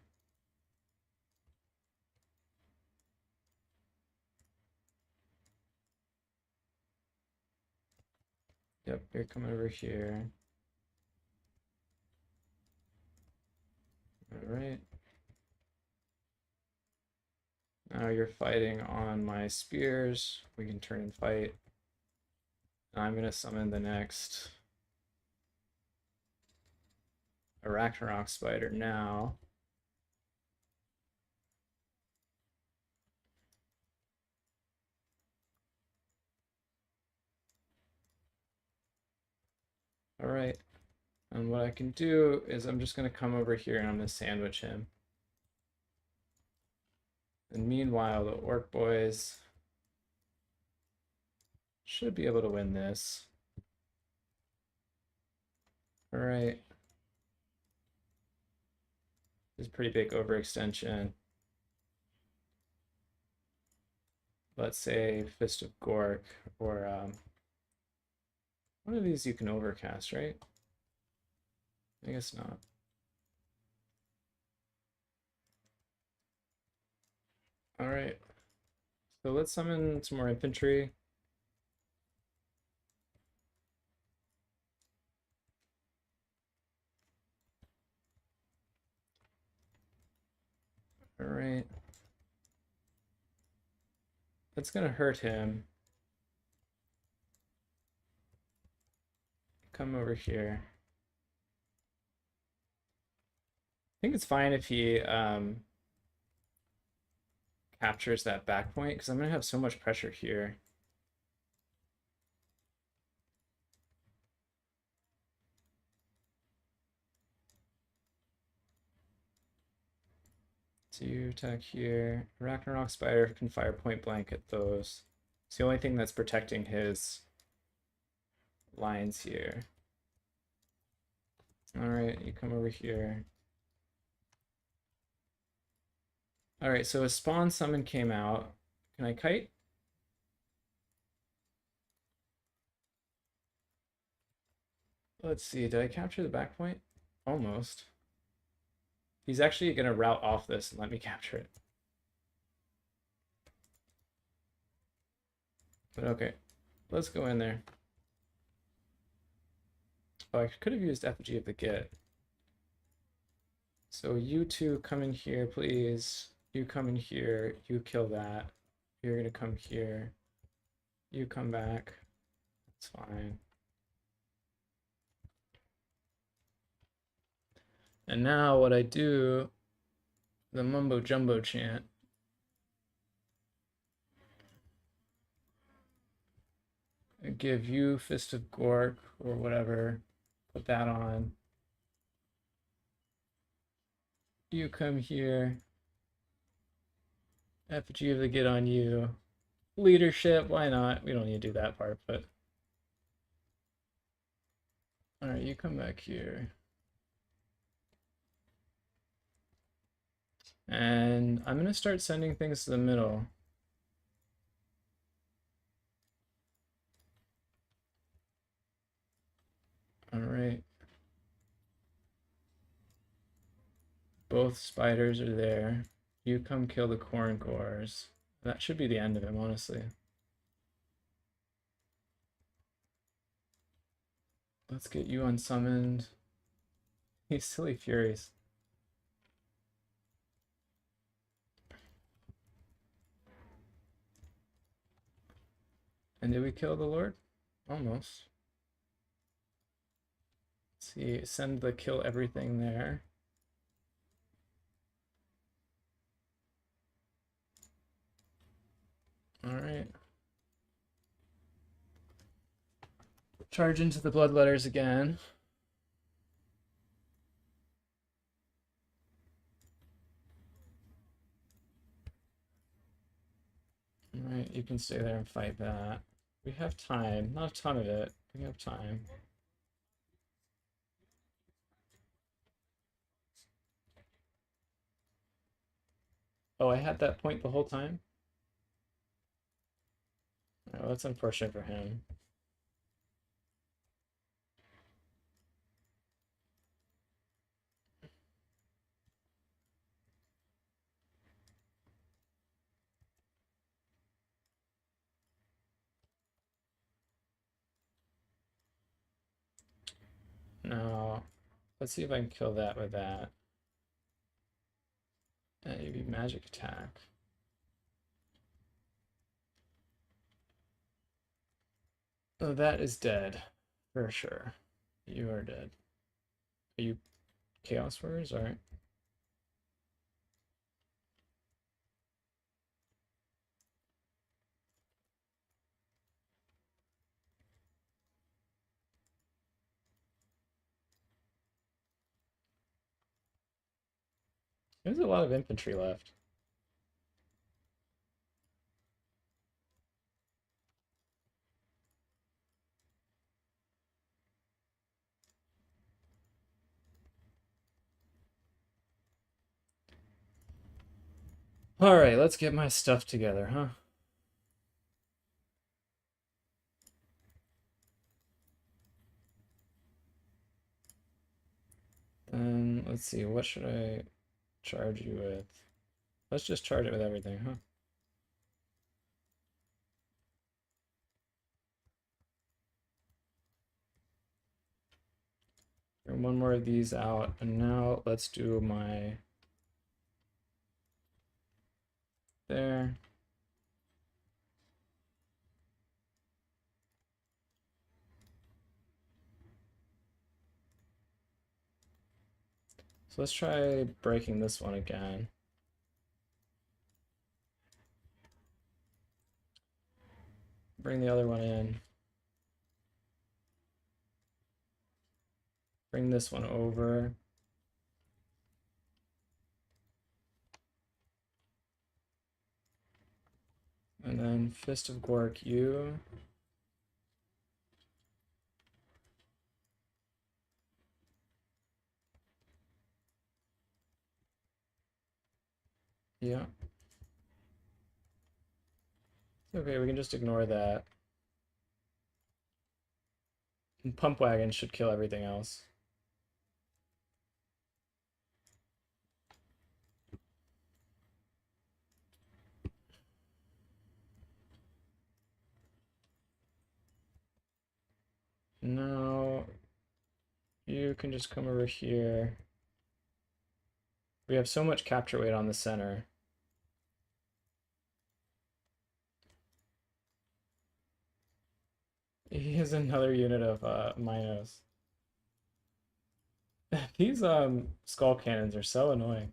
Yep, you're coming over here. All right. Now you're fighting on my spears. We can turn and fight. I'm gonna summon the next Arachnarok spider now. All right. And what I can do is I'm just gonna come over here and I'm gonna sandwich him. And meanwhile, the orc boys should be able to win this. All right. This is pretty big overextension. Let's say Fist of Gork or one of these you can overcast, right? I guess not. All right. So let's summon some more infantry. All right. That's gonna hurt him. Come over here. I think it's fine if he captures that back point because I'm gonna have so much pressure here. Two attack here. Ragnarok Spider can fire point blank at those. It's the only thing that's protecting his lines here. Alright, you come over here. Alright, so a spawn summon came out. Can I kite? Let's see, did I capture the back point? Almost. He's actually going to route off this and let me capture it. But okay, let's go in there. Oh, I could have used Effigy of the Git. So you two come in here, please. You come in here, you kill that. You're going to come here. You come back. That's fine. And now what I do, the mumbo jumbo chant. I give you Fist of Gork or whatever. Put that on. You come here. Effigy of the Git on you. Leadership, why not? We don't need to do that part, but. Alright, you come back here. And I'm going to start sending things to the middle. All right. Both spiders are there. You come kill the corn cores. That should be the end of him, honestly. Let's get you unsummoned. He's silly furies. And did we kill the Lord? Almost. Let's see, send the kill everything there. All right. Charge into the bloodletters again. All right, you can stay there and fight that. We have time, not a ton of it. We have time. Oh, I had that point the whole time? Oh, that's unfortunate for him. No. Let's see if I can kill that with that. Maybe magic attack. Oh, that is dead. For sure. You are dead. Are you Chaos Warriors? Alright. There's a lot of infantry left. Alright, let's get my stuff together, huh? Then let's see, what should I charge you with? Let's just charge it with everything, huh? Bring one more of these out, and now let's do my there. So let's try breaking this one again. Bring the other one in. Bring this one over. And then Fist of Gork, you. Yeah. Okay, we can just ignore that. And Pump Wagon should kill everything else. Now you can just come over here. We have so much capture weight on the center. He has another unit of Minos. These skull cannons are so annoying.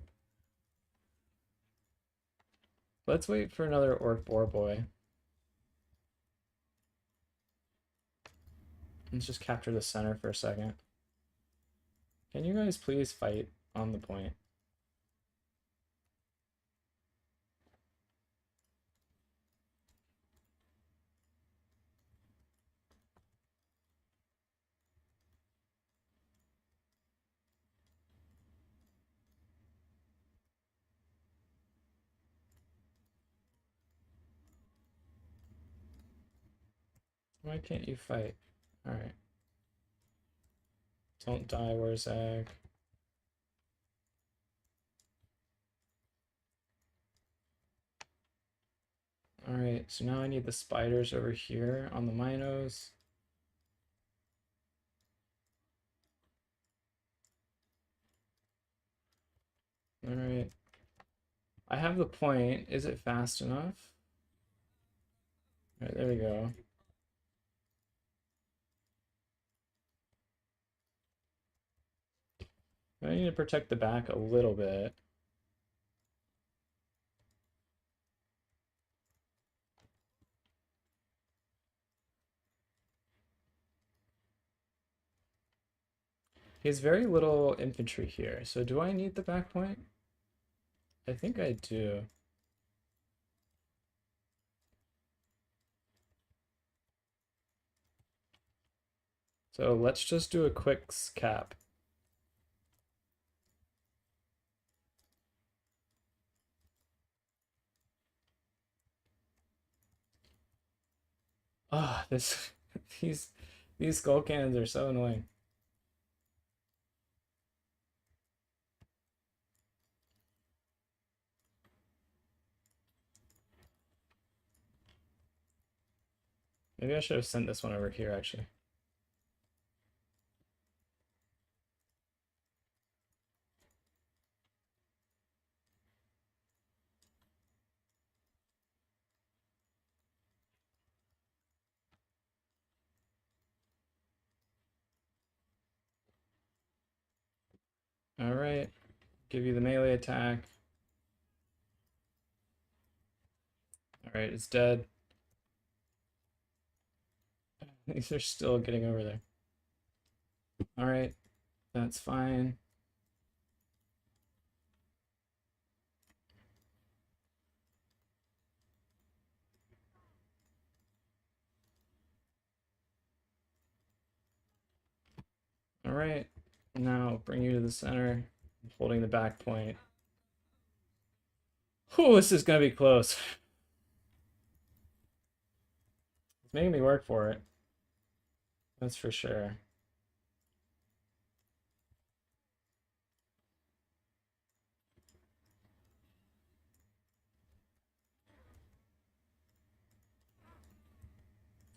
Let's wait for another Orc Boar Boy. Let's just capture the center for a second. Can you guys please fight on the point? Why can't you fight? Alright. Don't die, where's Zag? Alright, so now I need the spiders over here on the Minos. Alright. I have the point. Is it fast enough? Alright, there we go. I need to protect the back a little bit. He has very little infantry here, so do I need the back point? I think I do. So let's just do a quick cap. Ah, this these skull cannons are so annoying. Maybe I should have sent this one over here actually. All right, give you the melee attack. All right, it's dead. These are still getting over there. All right, that's fine. All right, now bring you to the center, holding the back point. Oh, this is gonna be close. It's making me work for it. That's for sure.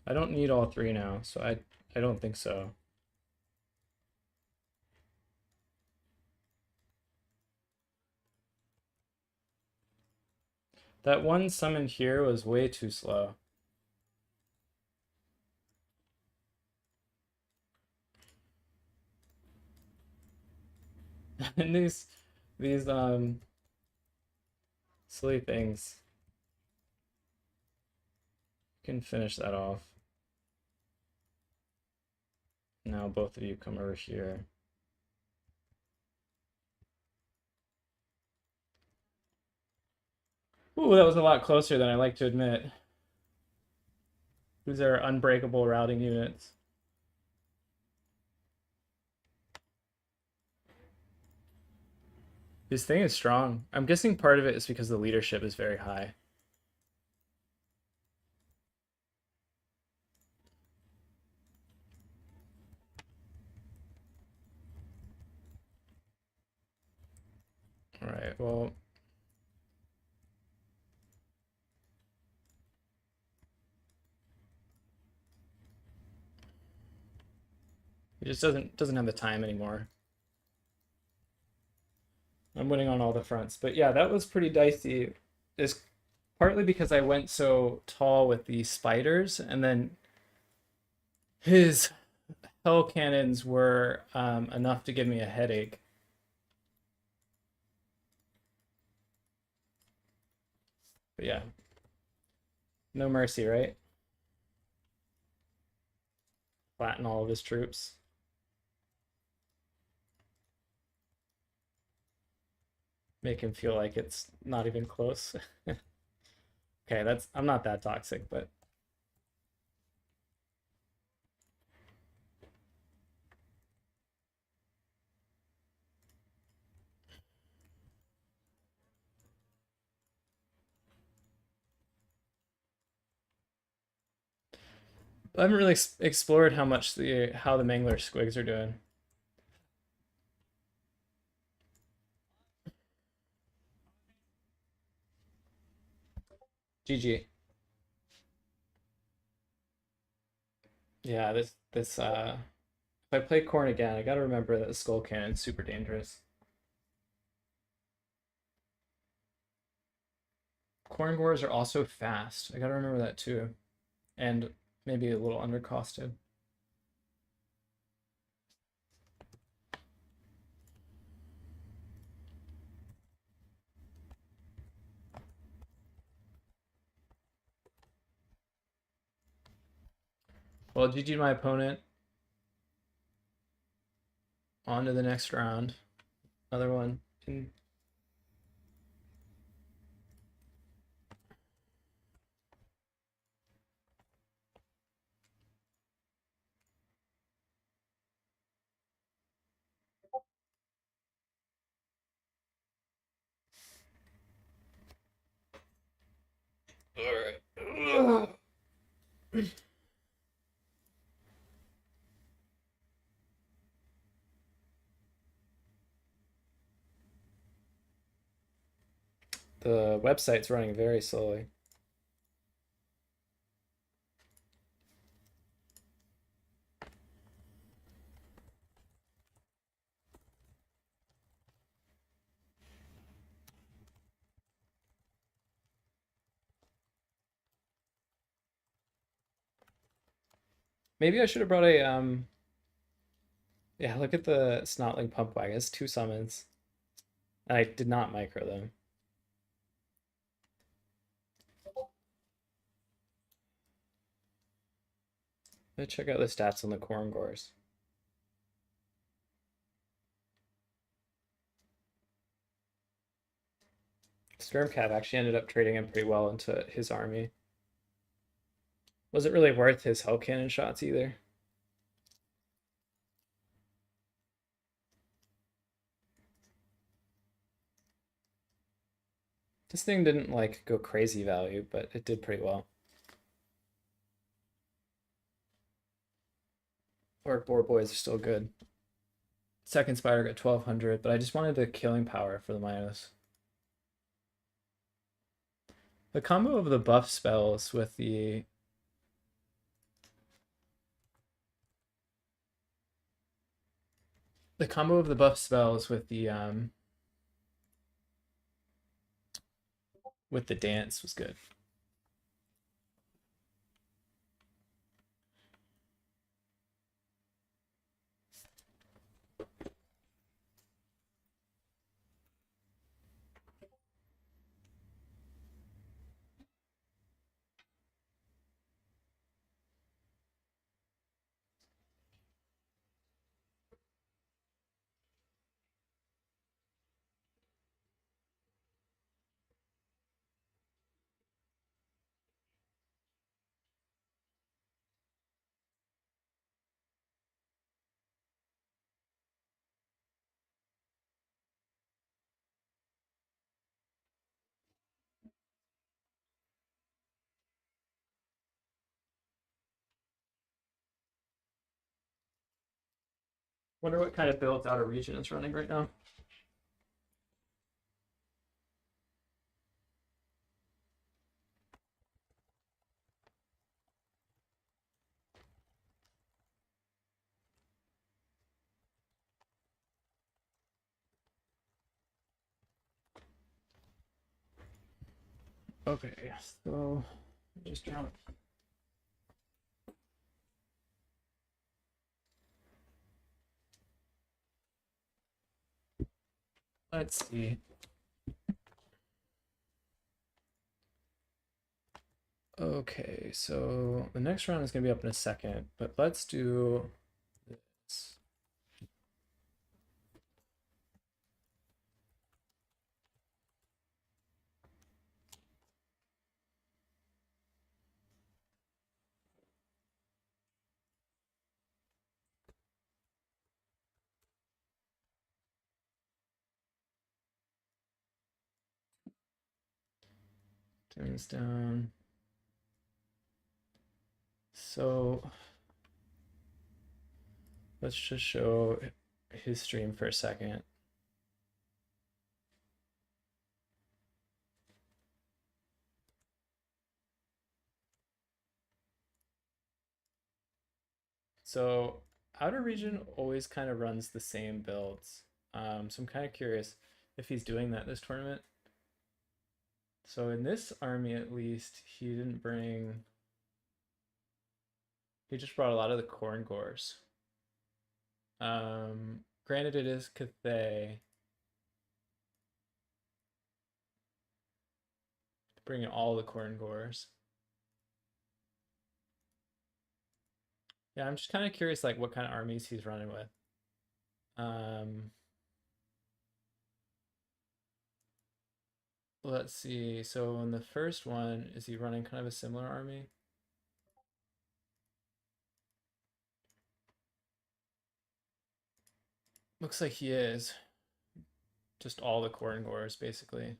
I don't need all three now, so I don't think so. That one summon here was way too slow. And these silly things. You can finish that off. Now both of you come over here. Ooh, that was a lot closer than I like to admit. These are unbreakable routing units. His thing is strong. I'm guessing part of it is because the leadership is very high. All right, well. He just doesn't have the time anymore. I'm winning on all the fronts. But yeah, that was pretty dicey. It's partly because I went so tall with the spiders, and then his hell cannons were enough to give me a headache. But yeah, no mercy, right? Flatten all of his troops. Make him feel like it's not even close. Okay, I'm not that toxic, but I haven't really explored how the Mangler squigs are doing. GG. Yeah, if I play Corn again, I gotta remember that the Skull Cannon's super dangerous. Corn Gores are also fast. I gotta remember that too. And maybe a little undercosted. Well, GG my opponent. On to the next round. Another one. All right. The website's running very slowly. Maybe I should have brought a yeah, look at the Snotling Pump Wagon. It's 2 summons. I did not micro them. Let's check out the stats on the Corn Gores. Stormcat actually ended up trading him pretty well into his army. Wasn't really worth his Hell Cannon shots either. This thing didn't like go crazy value, but it did pretty well. Orc Boar Boys are still good. Second Spider got 1200, but I just wanted the killing power for the minus. The combo of the buff spells with the combo of the buff spells with the with the dance was good. Wonder what kind of builds out of region is running right now. Okay, so just jump. Let's see. Okay, so the next round is going to be up in a second, but let's do this. Turns down. So let's just show his stream for a second. So outer region always kind of runs the same builds. So I'm kind of curious if he's doing that this tournament. So in this army, at least, he didn't bring. He just brought a lot of the corn gores. Granted, it is Cathay. Bringing all the corn gores. Yeah, I'm just kind of curious, like what kind of armies he's running with. Let's see. So in the first one, is he running kind of a similar army? Looks like he is. Just all the corn gores, basically.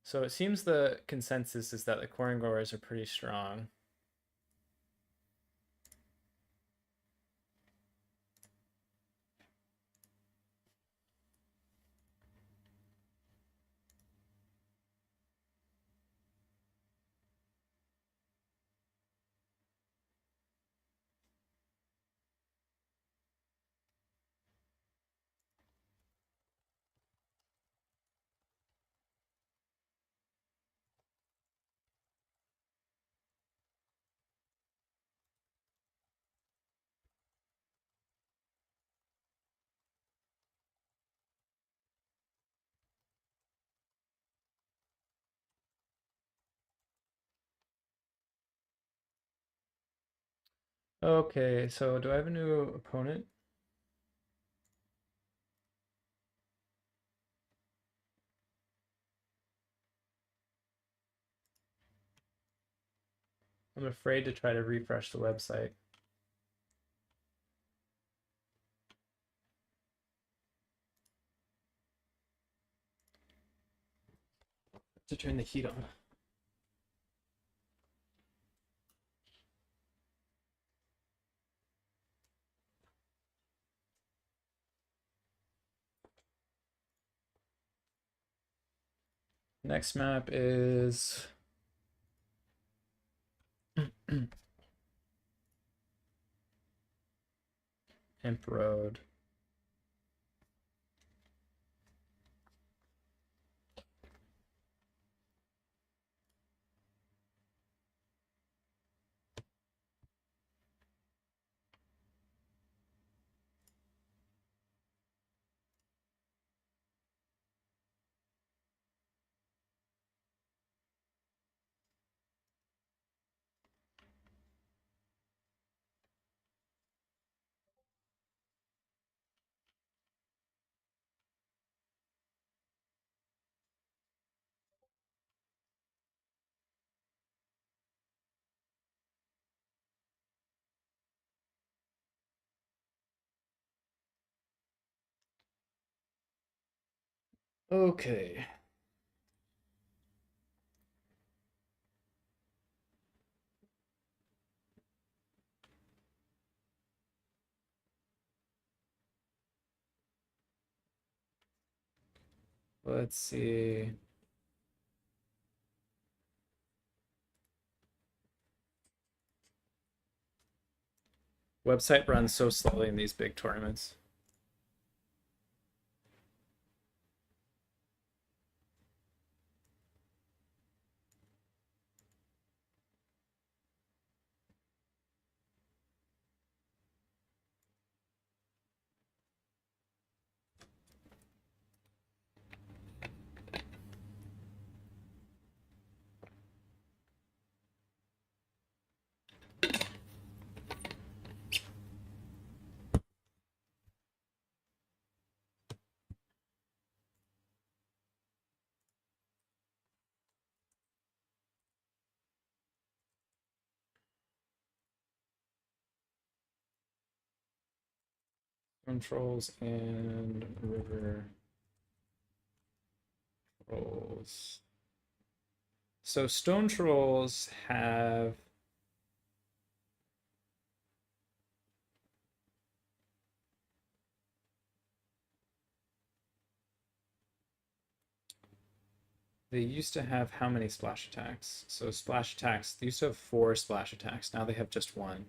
So it seems the consensus is that the corn gores are pretty strong. Okay, so do I have a new opponent? I'm afraid to try to refresh the website. To turn the heat on. Next map is Hemp Road. Okay. Let's see. Website runs so slowly in these big tournaments. Controls and river trolls. So stone trolls have they used to have how many splash attacks? So splash attacks, they used to have 4 splash attacks. Now they have just 1.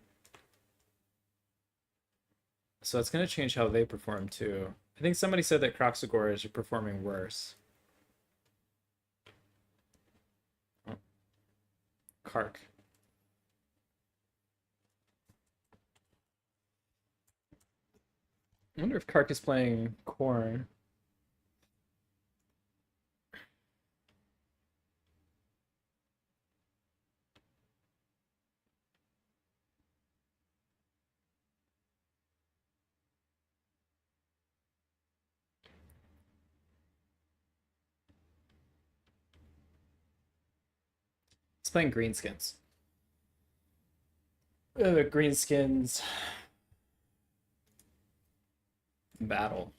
So it's going to change how they perform too. I think somebody said that Croxagores are performing worse. Oh. Kark. I wonder if Kark is playing Corn. He's playing Greenskins. The Greenskins battle.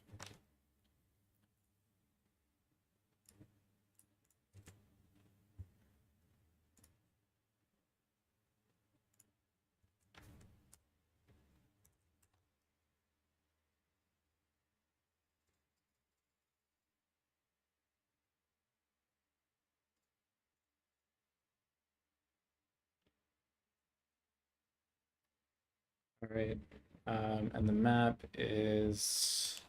All right. And the map is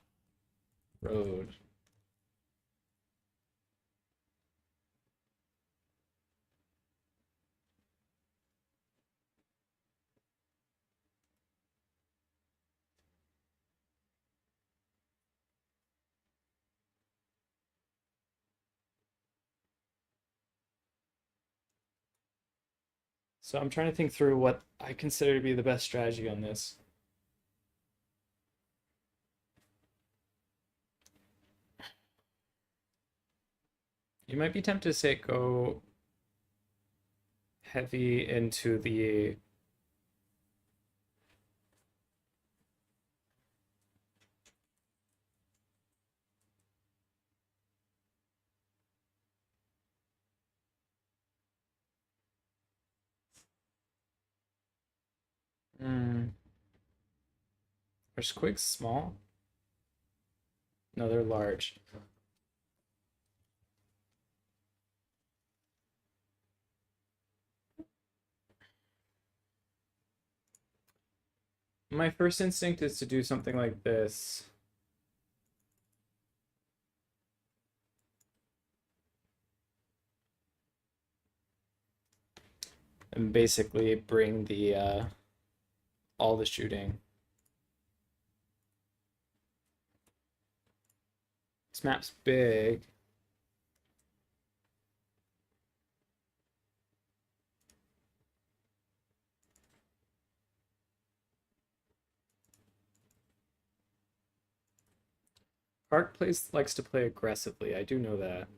road. So I'm trying to think through what I consider to be the best strategy on this. You might be tempted to say go heavy into the Are squigs small? No, they're large. My first instinct is to do something like this. And basically bring the all the shooting. This map's big. Likes to play aggressively. I do know that.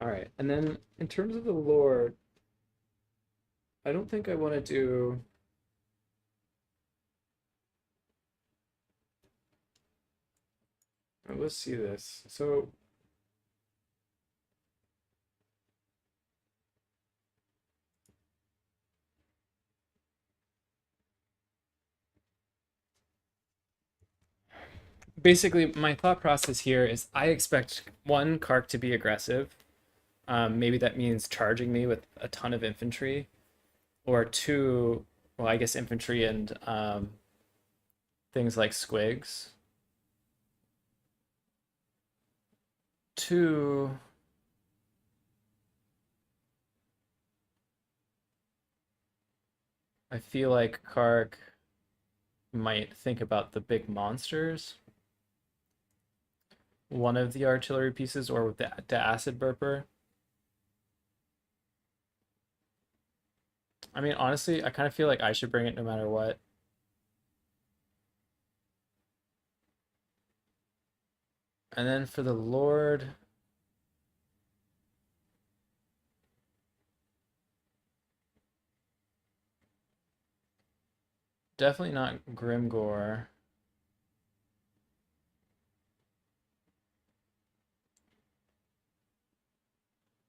All right, and then in terms of the Lord, I don't think I want to do. Let's see this. So basically, my thought process here is I expect one Kark to be aggressive. Maybe that means charging me with a ton of infantry, or two, well, I guess infantry and things like squigs. Two, I feel like Kark might think about the big monsters. One of the artillery pieces, or with the acid burper. I mean, honestly, I kind of feel like I should bring it no matter what. And then for the Lord, definitely not Grimgore.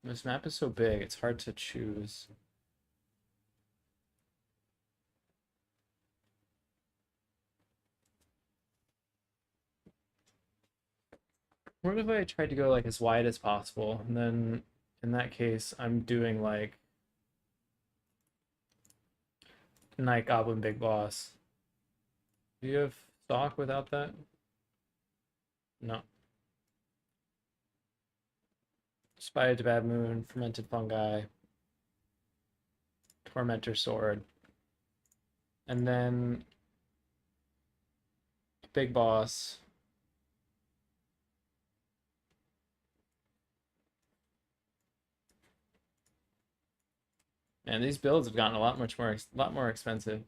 This map is so big, it's hard to choose. What if I tried to go like as wide as possible? And then in that case, I'm doing like Night Goblin Big Boss. Do you have stock without that? No. Spider to Bad Moon, Fermented Fungi, Tormentor Sword. And then Big Boss. Man, these builds have gotten a lot more expensive.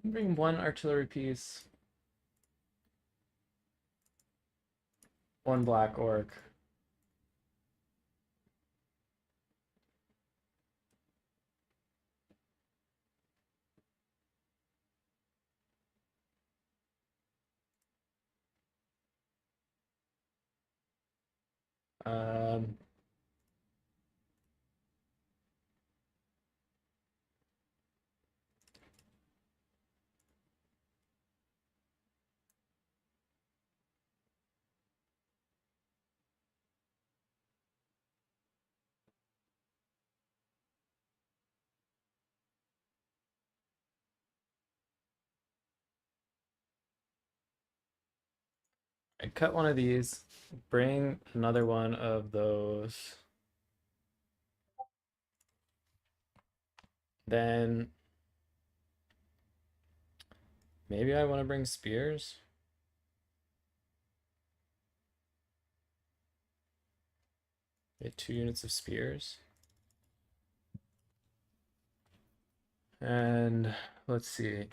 Bring one artillery piece, one black orc. Um, I cut one of these, bring another one of those. Then maybe I want to bring spears. Get 2 units of spears. And let's see.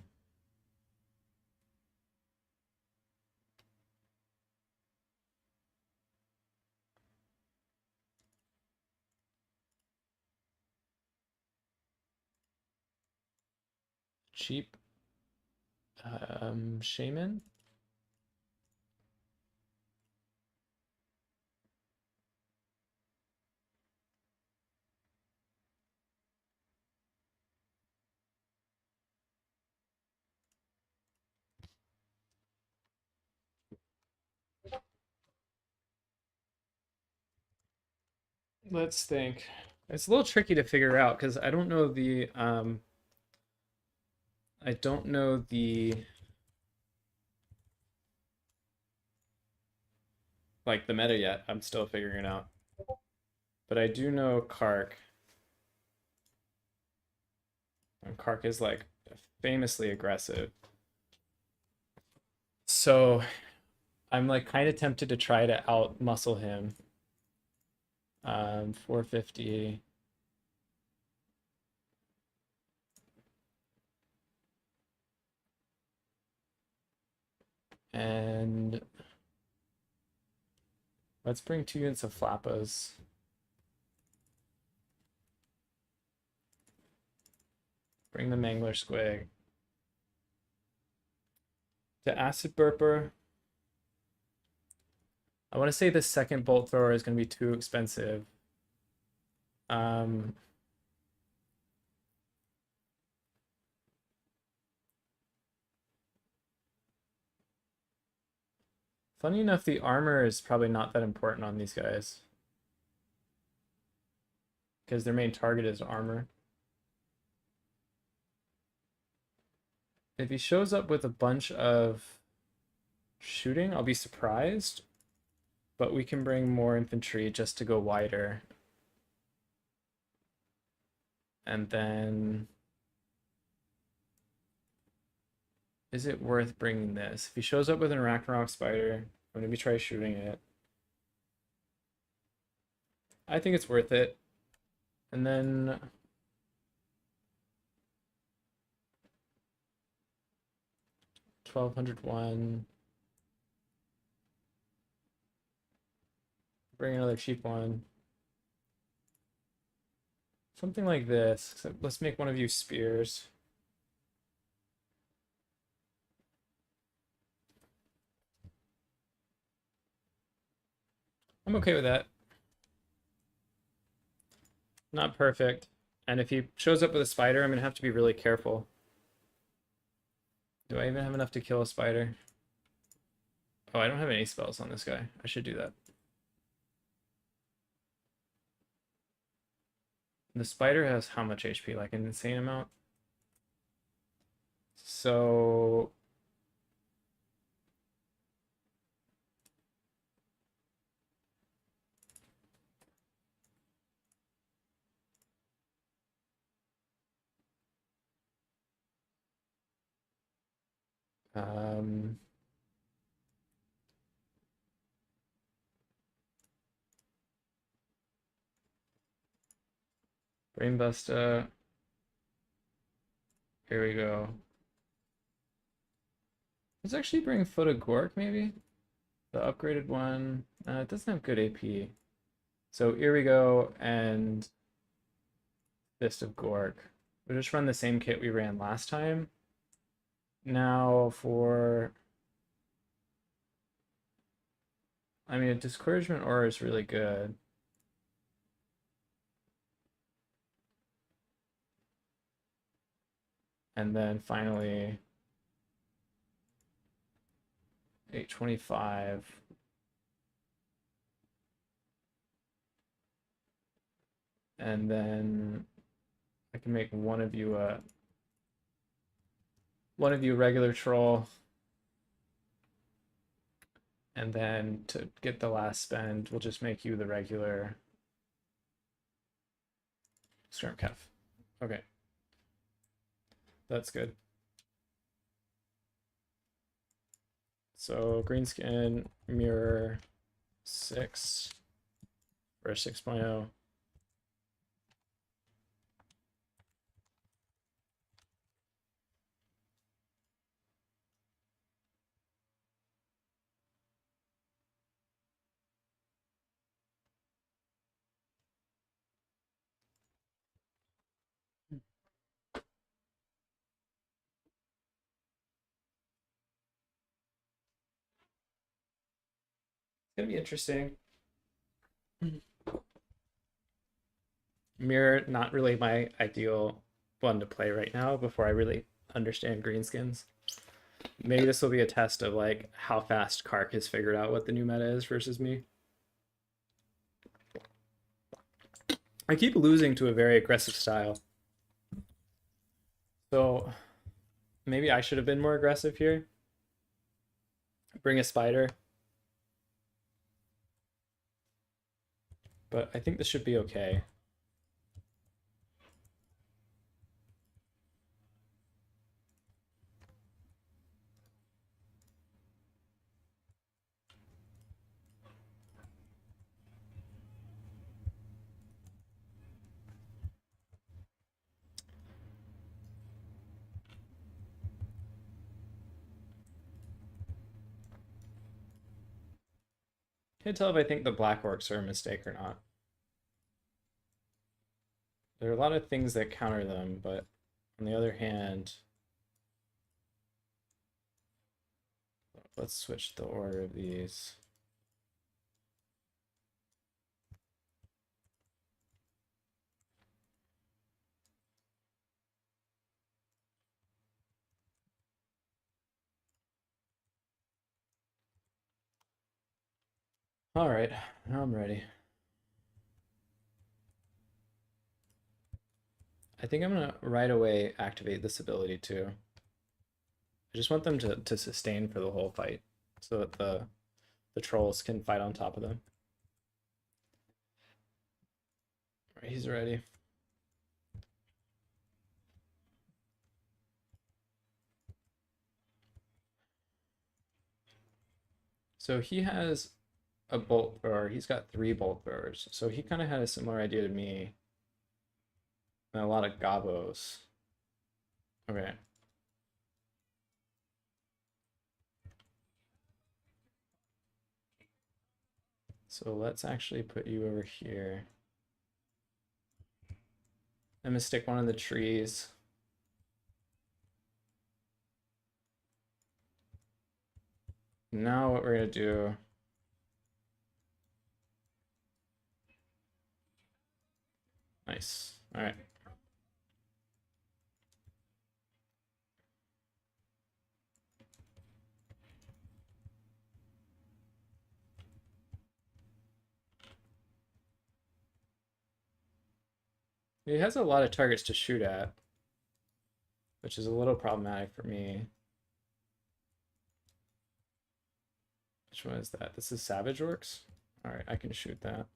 Cheap shaman. Let's think. It's a little tricky to figure out because I don't know the like the meta yet. I'm still figuring it out. But I do know Kark. And Kark is like famously aggressive. So I'm like kind of tempted to try to out muscle him. 450. And Let's bring 2 units of Flappas. Bring the Mangler Squig. The Acid Burper. I want to say the second Bolt Thrower is going to be too expensive. Funny enough, the armor is probably not that important on these guys, because their main target is armor. If he shows up with a bunch of shooting, I'll be surprised. But we can bring more infantry just to go wider. And then... is it worth bringing this? If he shows up with an Arachnarok Spider, I'm going to try shooting it. I think it's worth it. And then... 1201. Bring another cheap one. Something like this. So let's make one of you spears. I'm okay with that. Not perfect. And if he shows up with a spider, I'm going to have to be really careful. Do I even have enough to kill a spider? Oh, I don't have any spells on this guy. I should do that. The spider has how much HP? Like an insane amount? So... Brainbuster. Here we go. Let's actually bring Foot of Gork, maybe? The upgraded one. It doesn't have good AP. So here we go, and Fist of Gork. We'll just run the same kit we ran last time. Now for... I mean, a Discouragement Aura is really good. And then finally... 825. And then I can make one of you a regular troll. And then to get the last spend, we'll just make you the regular Skirmkef. Okay. That's good. So Greenskin mirror 6 for 6.0. It's gonna be interesting. Mirror, not really my ideal one to play right now before I really understand Greenskins. Maybe this will be a test of like how fast Kark has figured out what the new meta is versus me. I keep losing to a very aggressive style. So maybe I should have been more aggressive here. Bring a spider. But I think this should be okay. Can't tell if I think the black orcs are a mistake or not. There are a lot of things that counter them, but on the other hand, let's switch the order of these. All right, now I'm ready. I think I'm gonna right away activate this ability too. I just want them to sustain for the whole fight so that the trolls can fight on top of them. All right, he's ready. So he has a bolt thrower. He's got 3 bolt throwers. So he kind of had a similar idea to me. And a lot of gobos. Okay. So let's actually put you over here. I'm gonna stick one in the trees. Now what we're gonna do, nice. All right. He has a lot of targets to shoot at, which is a little problematic for me. Which one is that? This is Savage Orcs? All right, I can shoot that.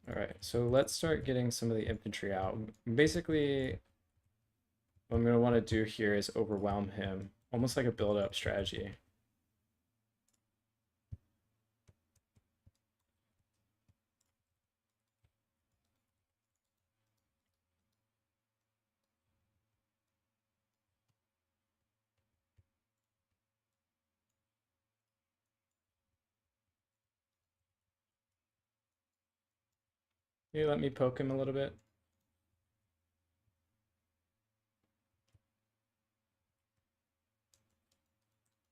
All right, so let's start getting some of the infantry out. Basically, what I'm going to want to do here is overwhelm him, almost like a build-up strategy. Can you let me poke him a little bit?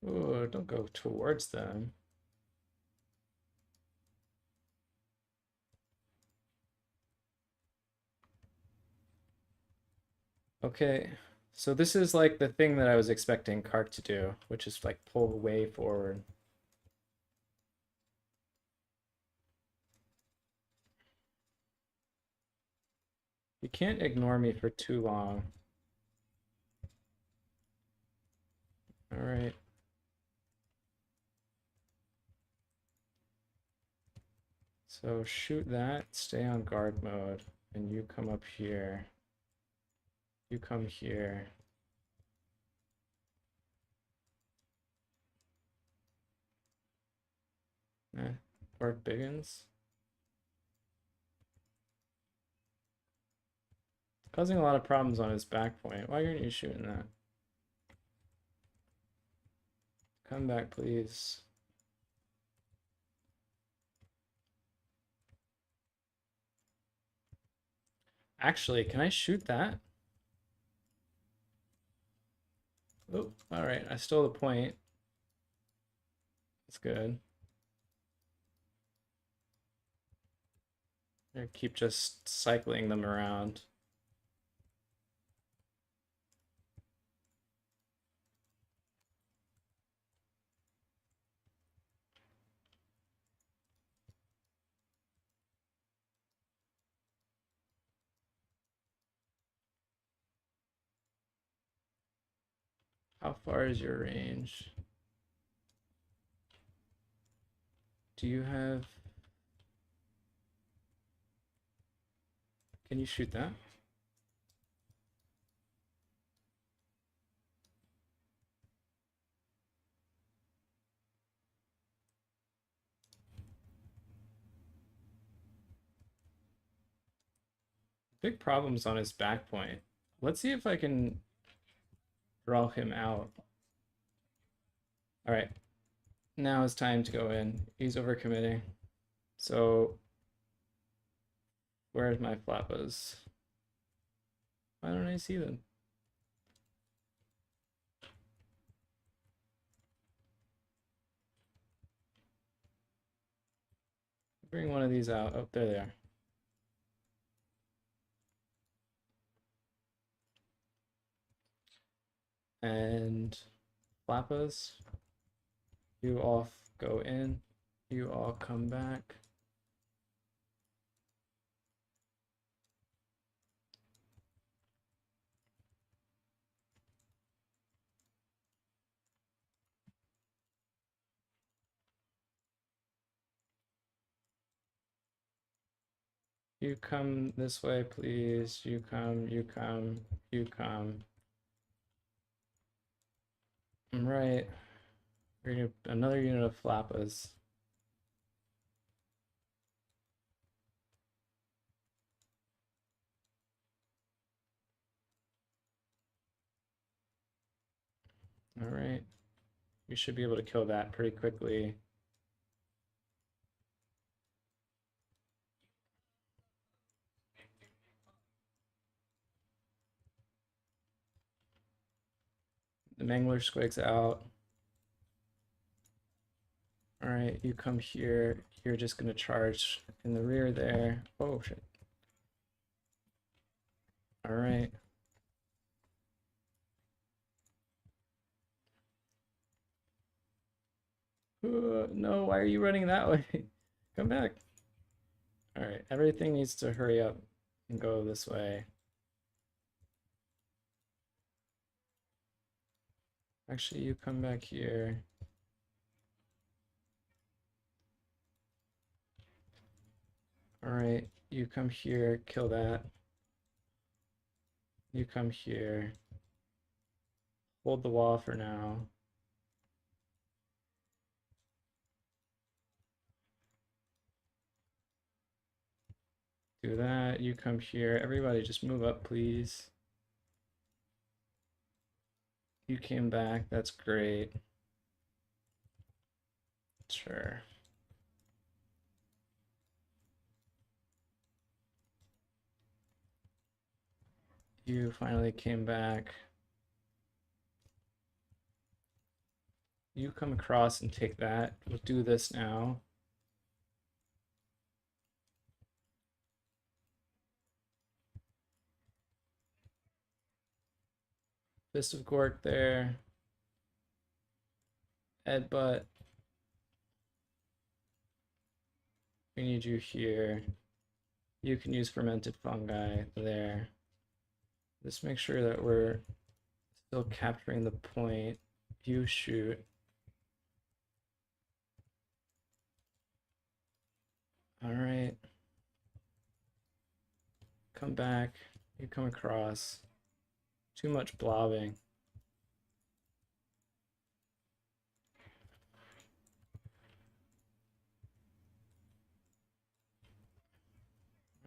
Ooh, don't go towards them. Okay, so this is like the thing that I was expecting Kark to do, which is like pull way forward. You can't ignore me for too long. All right. So shoot that, stay on guard mode, and you come up here. You come here. Orc Biggins. Causing a lot of problems on his back point. Why aren't you shooting that? Come back, please. Actually, can I shoot that? Oh, all right. I stole the point. That's good. I keep just cycling them around. How far is your range? Do you have... Can you shoot that? Big problems on his back point. Let's see if I can draw him out. All right, now it's time to go in. He's overcommitting. So where's my flappas? Why don't I see them? Bring one of these out. Oh, there they are. And flappas, you all go in, you all come back. You come this way, please. You come, you come, you come. Right. We're gonna another unit of flappas. All right. You should be able to kill that pretty quickly. The Mangler squigs out. All right, you come here. You're just gonna charge in the rear there. Oh shit. All right. No, why are you running that way? Come back. All right, everything needs to hurry up and go this way. Actually, you come back here. All right, you come here, kill that. You come here. Hold the wall for now. Do that, you come here. Everybody just move up, please. You came back, that's great. Sure. You finally came back. You come across and take that. We'll do this now. Fist of Gork there. Headbutt. We need you here. You can use fermented fungi there. Just make sure that we're still capturing the point. You shoot. All right. Come back. You come across. Too much blobbing.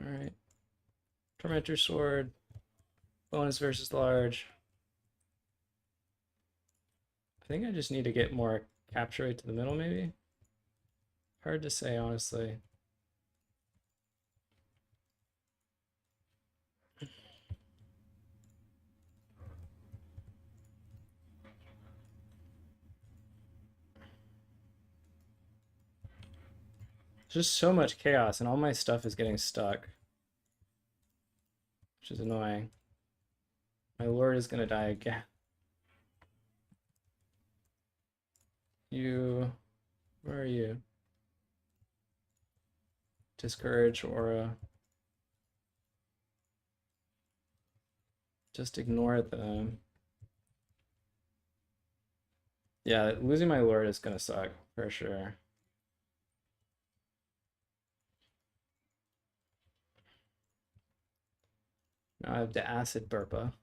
All right. Tormentor Sword. Bonus versus large. I think I just need to get more capture rate to the middle, maybe? Hard to say, honestly. Just so much chaos, and all my stuff is getting stuck, which is annoying. My lord is gonna die again. You, where are you? Discourage aura. Just ignore them. Yeah, losing my lord is gonna suck for sure. Now I have the acid burpa.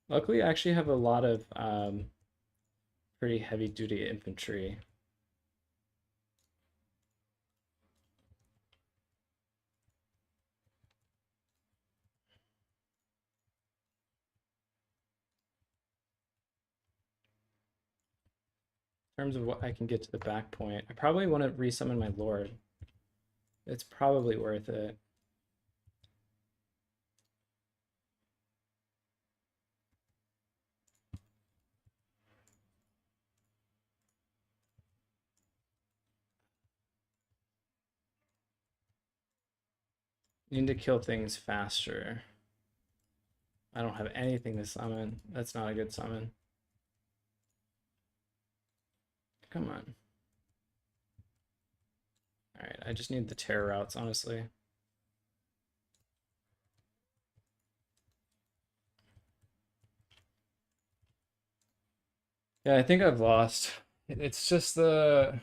Luckily, I actually have a lot of pretty heavy duty infantry. terms of what I can get to the back point, I probably want to resummon my Lord. It's probably worth it. Need to kill things faster. I don't have anything to summon. That's not a good summon. Come on. Alright, I just need the terror routes, honestly. Yeah, I think I've lost. It's just the...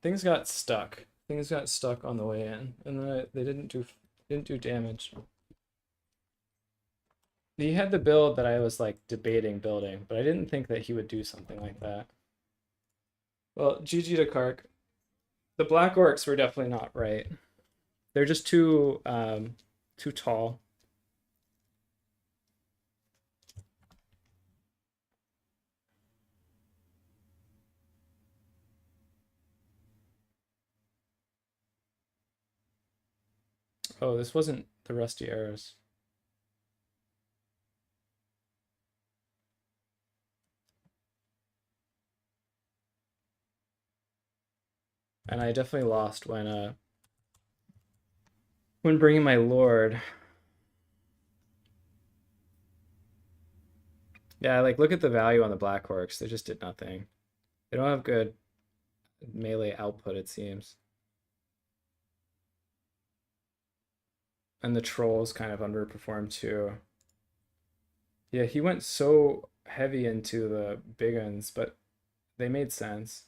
Things got stuck. Things got stuck on the way in, and then they didn't do damage. He had the build that I was like debating building, but I didn't think that he would do something like that. Well, GG to Kark. The Black Orcs were definitely not right. They're just too tall. Oh, this wasn't the Rusty Arrows. And I definitely lost when bringing my Lord. Yeah, like look at the value on the Black Orcs. They just did nothing. They don't have good melee output, it seems. And the trolls kind of underperformed too. Yeah, he went so heavy into the big uns, but they made sense.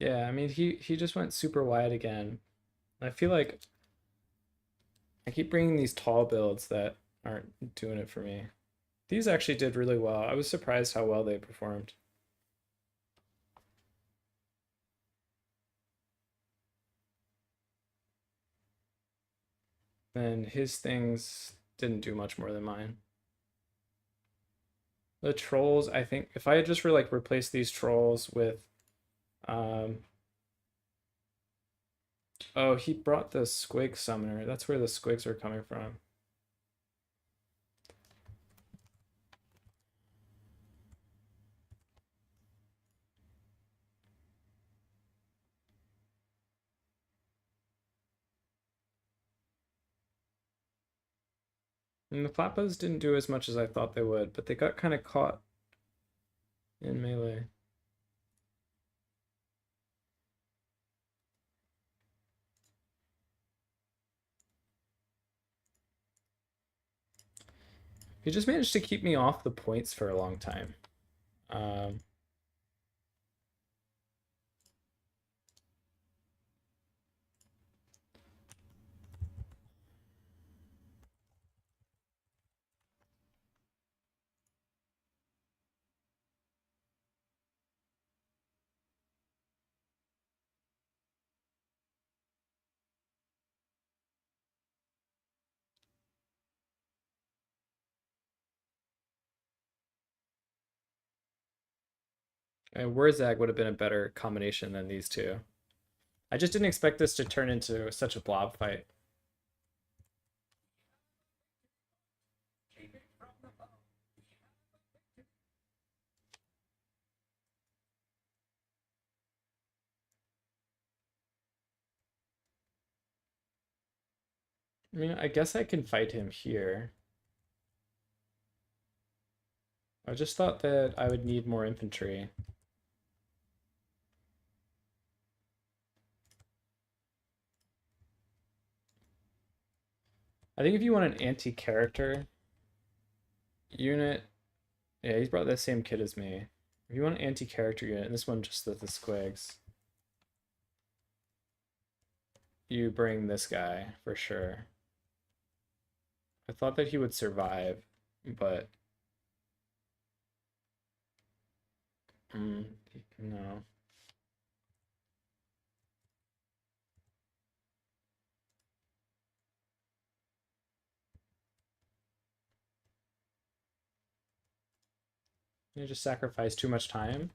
Yeah, I mean he just went super wide again. I feel like I keep bringing these tall builds that aren't doing it for me. These actually did really well. I was surprised how well they performed. And his things didn't do much more than mine. The trolls, I think if I had just like replaced these trolls with oh, he brought the squig summoner. That's where the squigs are coming from. And the Flappas didn't do as much as I thought they would, but they got kind of caught in melee. He just managed to keep me off the points for a long time. And Wurzag would have been a better combination than these two. I just didn't expect this to turn into such a blob fight. I mean, I guess I can fight him here. I just thought that I would need more infantry. I think if you want an anti-character unit, yeah, he's brought the same kit as me. If you want an anti-character unit, and this one just the squigs. you bring this guy for sure. I thought that he would survive, but no. You just sacrifice too much time.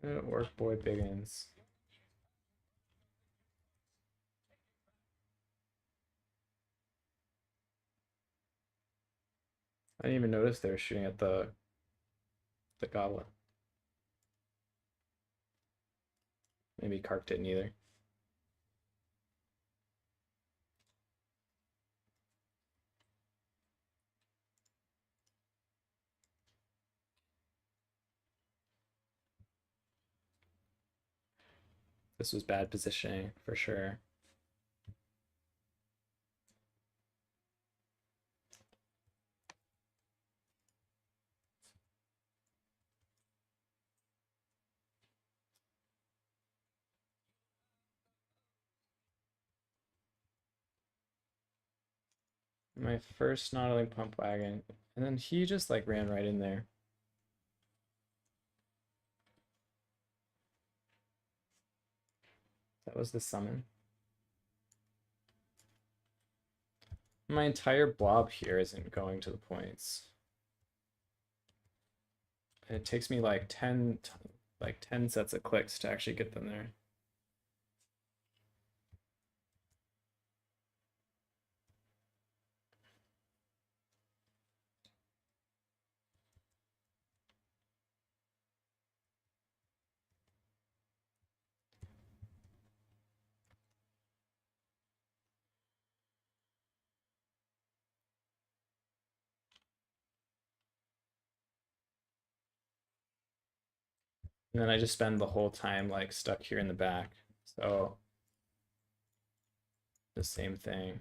Orc boy biggins. I didn't even notice they were shooting at the goblin. Maybe Kark didn't either. This was bad positioning for sure. My first noddling pump wagon, and then he just like ran right in there. That was the summon. My entire blob here isn't going to the points. And it takes me like 10 sets of clicks to actually get them there. And then I just spend the whole time like stuck here in the back. So the same thing.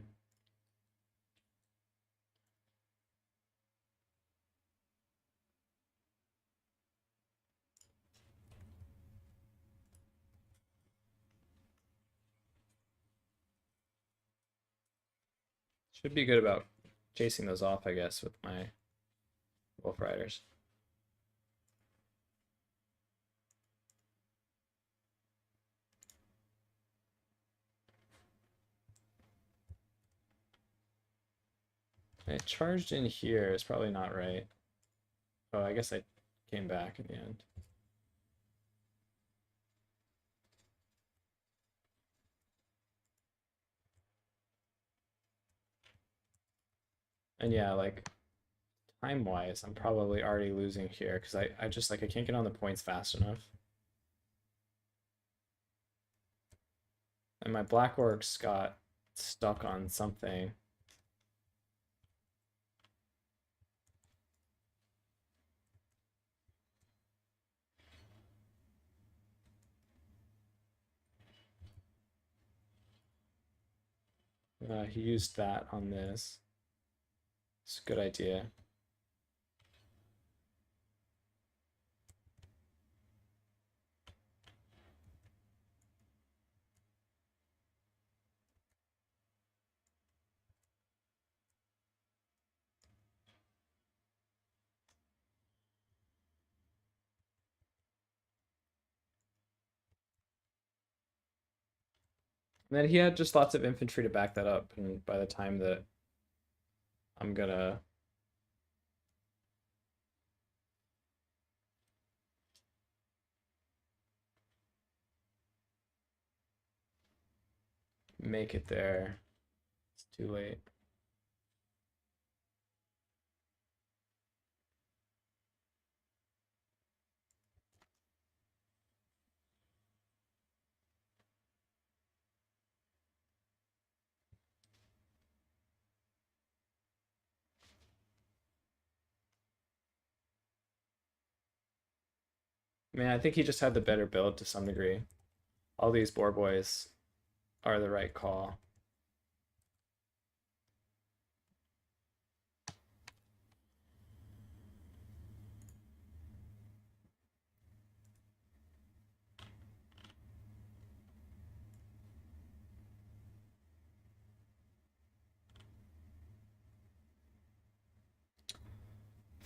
Should be good about chasing those off, I guess, with my Wolf Riders. I charged in here is probably not right. Oh, I guess I came back in the end. And yeah, like time wise, I'm probably already losing here because I just like I can't get on the points fast enough. And my black orcs got stuck on something. He used that on this. It's a good idea. And then he had just lots of infantry to back that up, and by the time that I'm gonna make it there. It's too late. Man, I think he just had the better build to some degree. All these boar boys are the right call.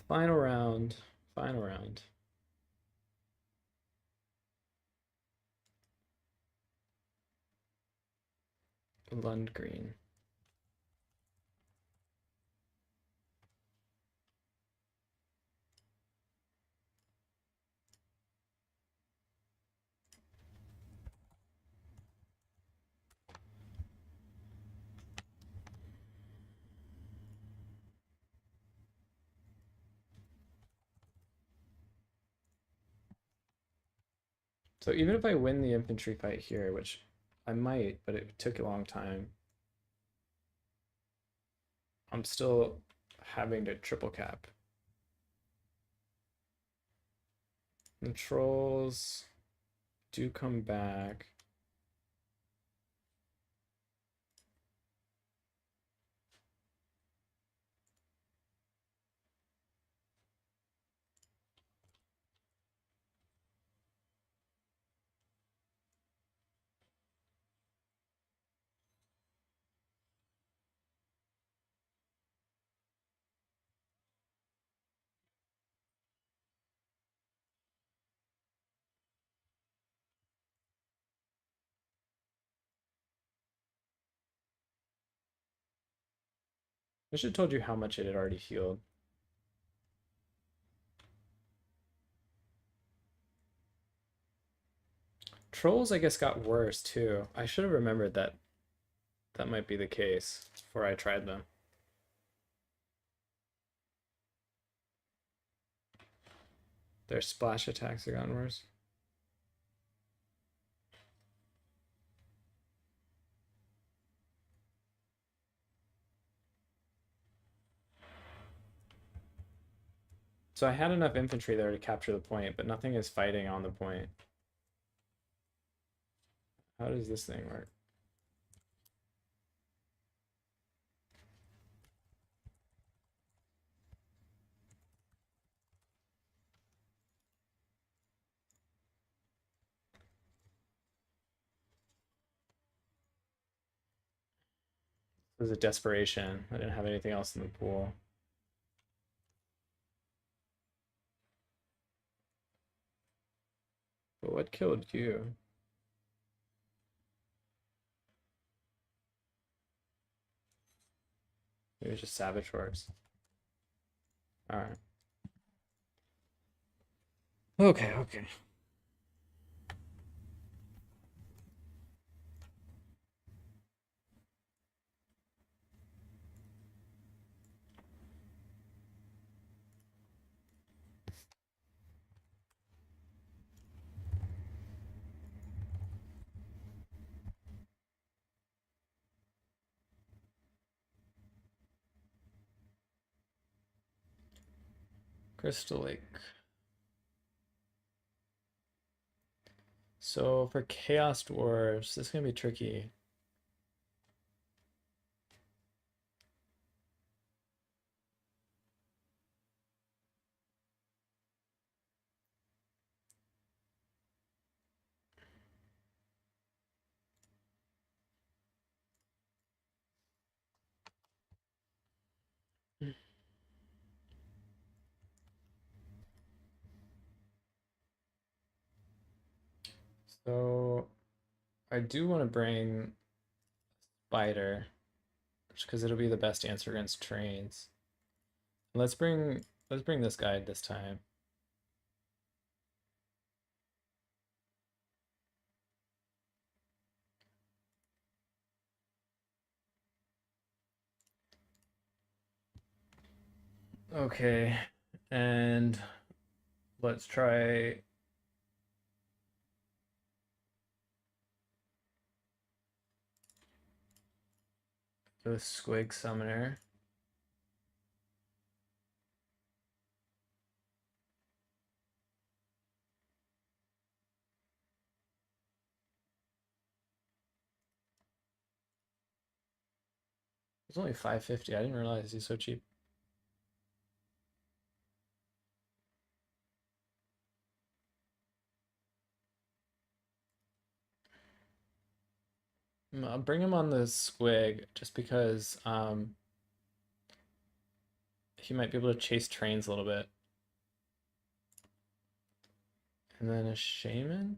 Final round. Final round. Lundgren. So even if I win the infantry fight here, which I might, but it took a long time, I'm still having to triple cap. The trolls do come back. I should have told you how much it had already healed. Trolls, I guess, got worse too. I should have remembered that that might be the case before I tried them. Their splash attacks have gotten worse. So I had enough infantry there to capture the point, but nothing is fighting on the point. How does this thing work? It was a desperation. I didn't have anything else in the pool. But what killed you? It was just Savage Horse. Alright. Okay, okay. Crystal Lake. So for Chaos Dwarves, this is gonna be tricky. So I do want to bring Spider, because it'll be the best answer against trains. Let's bring this guy this time. Okay, and let's try the Squig Summoner. It's only 550. I didn't realize he's so cheap. I'll bring him on the Squig just because he might be able to chase trains a little bit. And then a Shaman?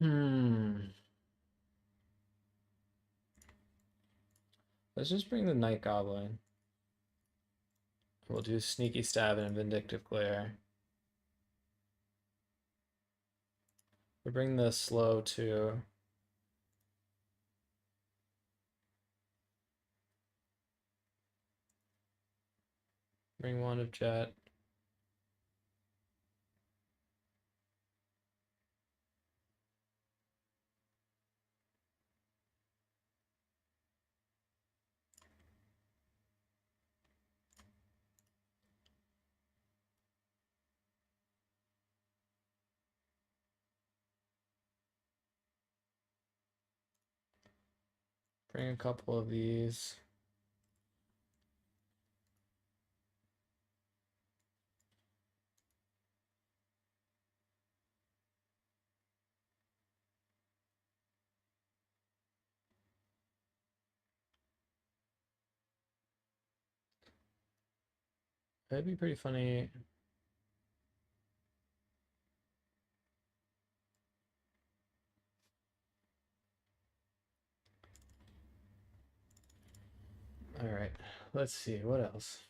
Hmm. Let's just bring the Night Goblin. We'll do Sneaky Stab and Vindictive Glare. We'll bring the Slow too. Bring Wand of Jet. Bring a couple of these. That'd be pretty funny. All right, let's see what else.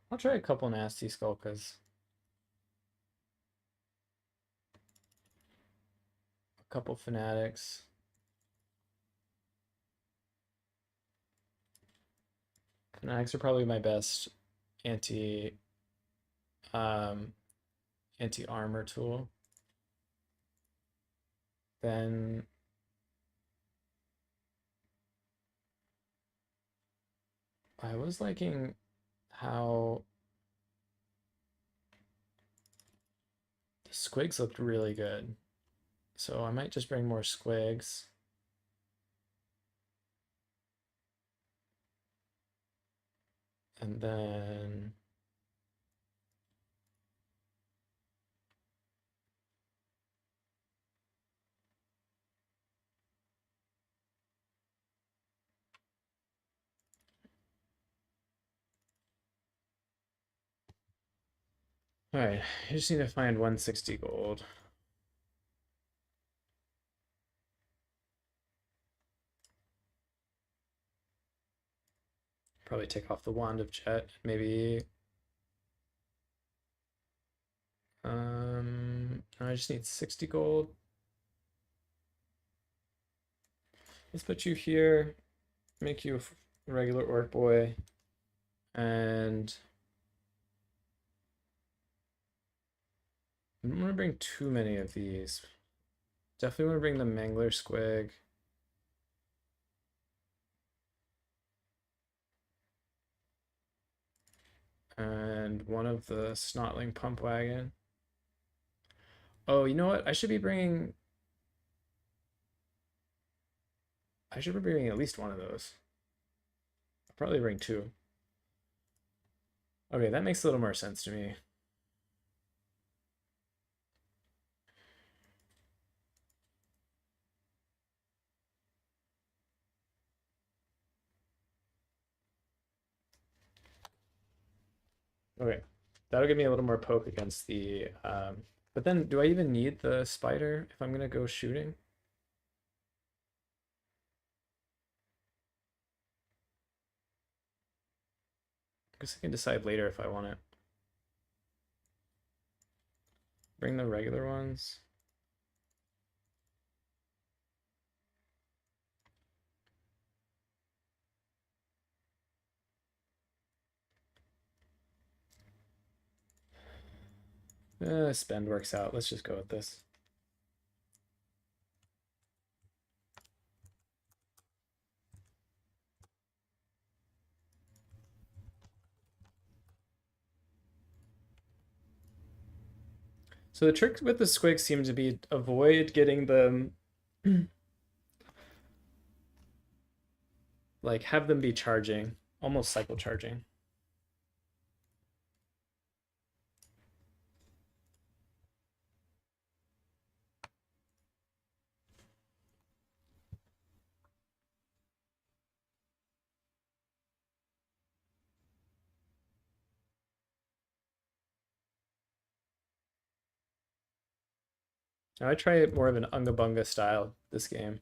I'll try a couple Nasty Skulkas. A couple Fanatics. Fanatics are probably my best anti um anti-armor tool. Then I was liking how the squigs looked really good. So I might just bring more squigs. And then all right, I just need to find 160 gold. Probably take off the Wand of Jet, maybe. I just need 60 gold. Let's put you here, make you a regular orc boy, and I don't want to bring too many of these. Definitely want to bring the Mangler Squig. And one of the Snotling Pump Wagon. Oh, you know what? I should be bringing at least one of those. I'll probably bring two. Okay, that makes a little more sense to me. Okay. That'll give me a little more poke against the but then do I even need the spider if I'm gonna go shooting? I guess I can decide later if I want it. Bring the regular ones. Spend works out. Let's just go with this. So the trick with the squigs seems to be avoid getting them like have them be charging, almost cycle charging. Now I try more of an Unga Bunga style this game.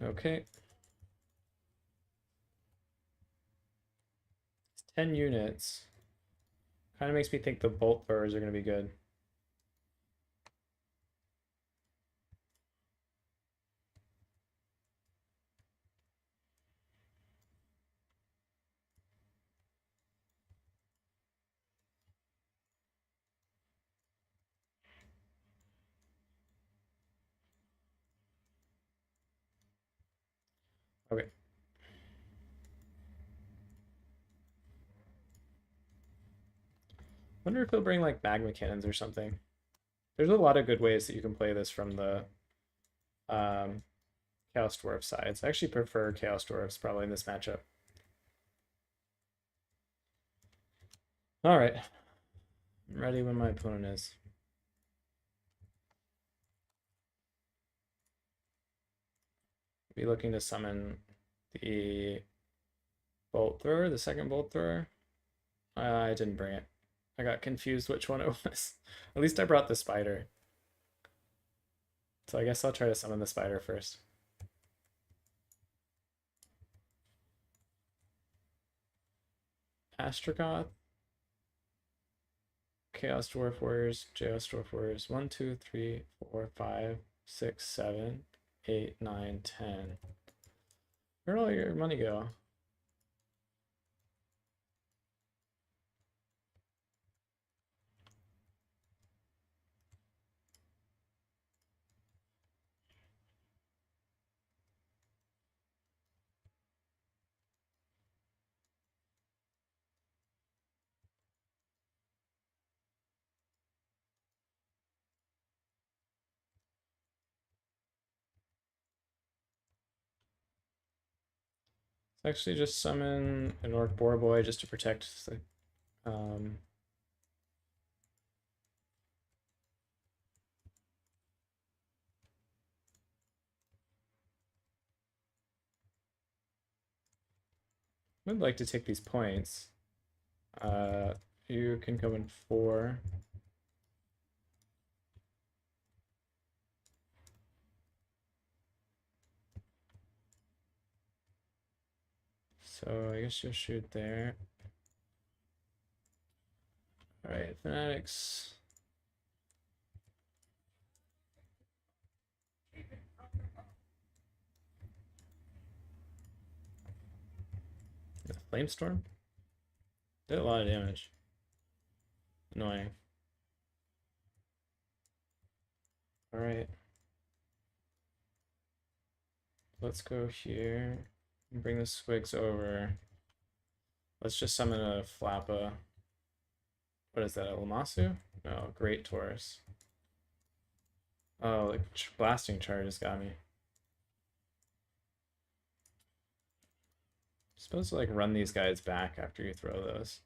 Okay. 10 units. Kind of makes me think the bolt throwers are going to be good. Okay. Wonder if he'll bring like magma cannons or something. There's a lot of good ways that you can play this from the um, Chaos Dwarf sides. I actually prefer Chaos Dwarfs probably in this matchup. All right. I'm ready when my opponent is. Be looking to summon the bolt thrower, the second bolt thrower. I didn't bring it. I got confused which one it was. At least I brought the spider. So I guess I'll try to summon the spider first. Astrogoth. Chaos Dwarf Warriors, Chaos Dwarf Warriors. 1, 2, 3, 4, 5, 6, 7, 8, 9, 10. Where'd all your money go? Actually just summon an Orc Boar Boy just to protect the I'd like to take these points. You can go in 4. So I guess you'll shoot there. All right, Fanatics. Flamestorm? Did a lot of damage. Annoying. All right. Let's go here and bring the squigs over. Let's just summon a Flappa What is that, a Lamasu? No, Great Taurus. Oh, the blasting charges got me. Supposed to like run these guys back after you throw those.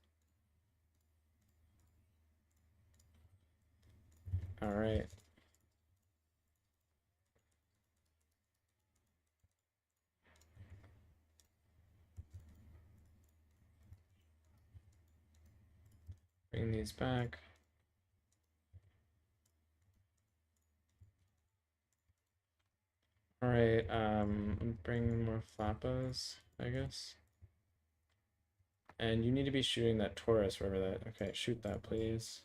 All right. Bring these back. All right, bring more Flappas, I guess. And you need to be shooting that Taurus wherever that. Okay, shoot that, please.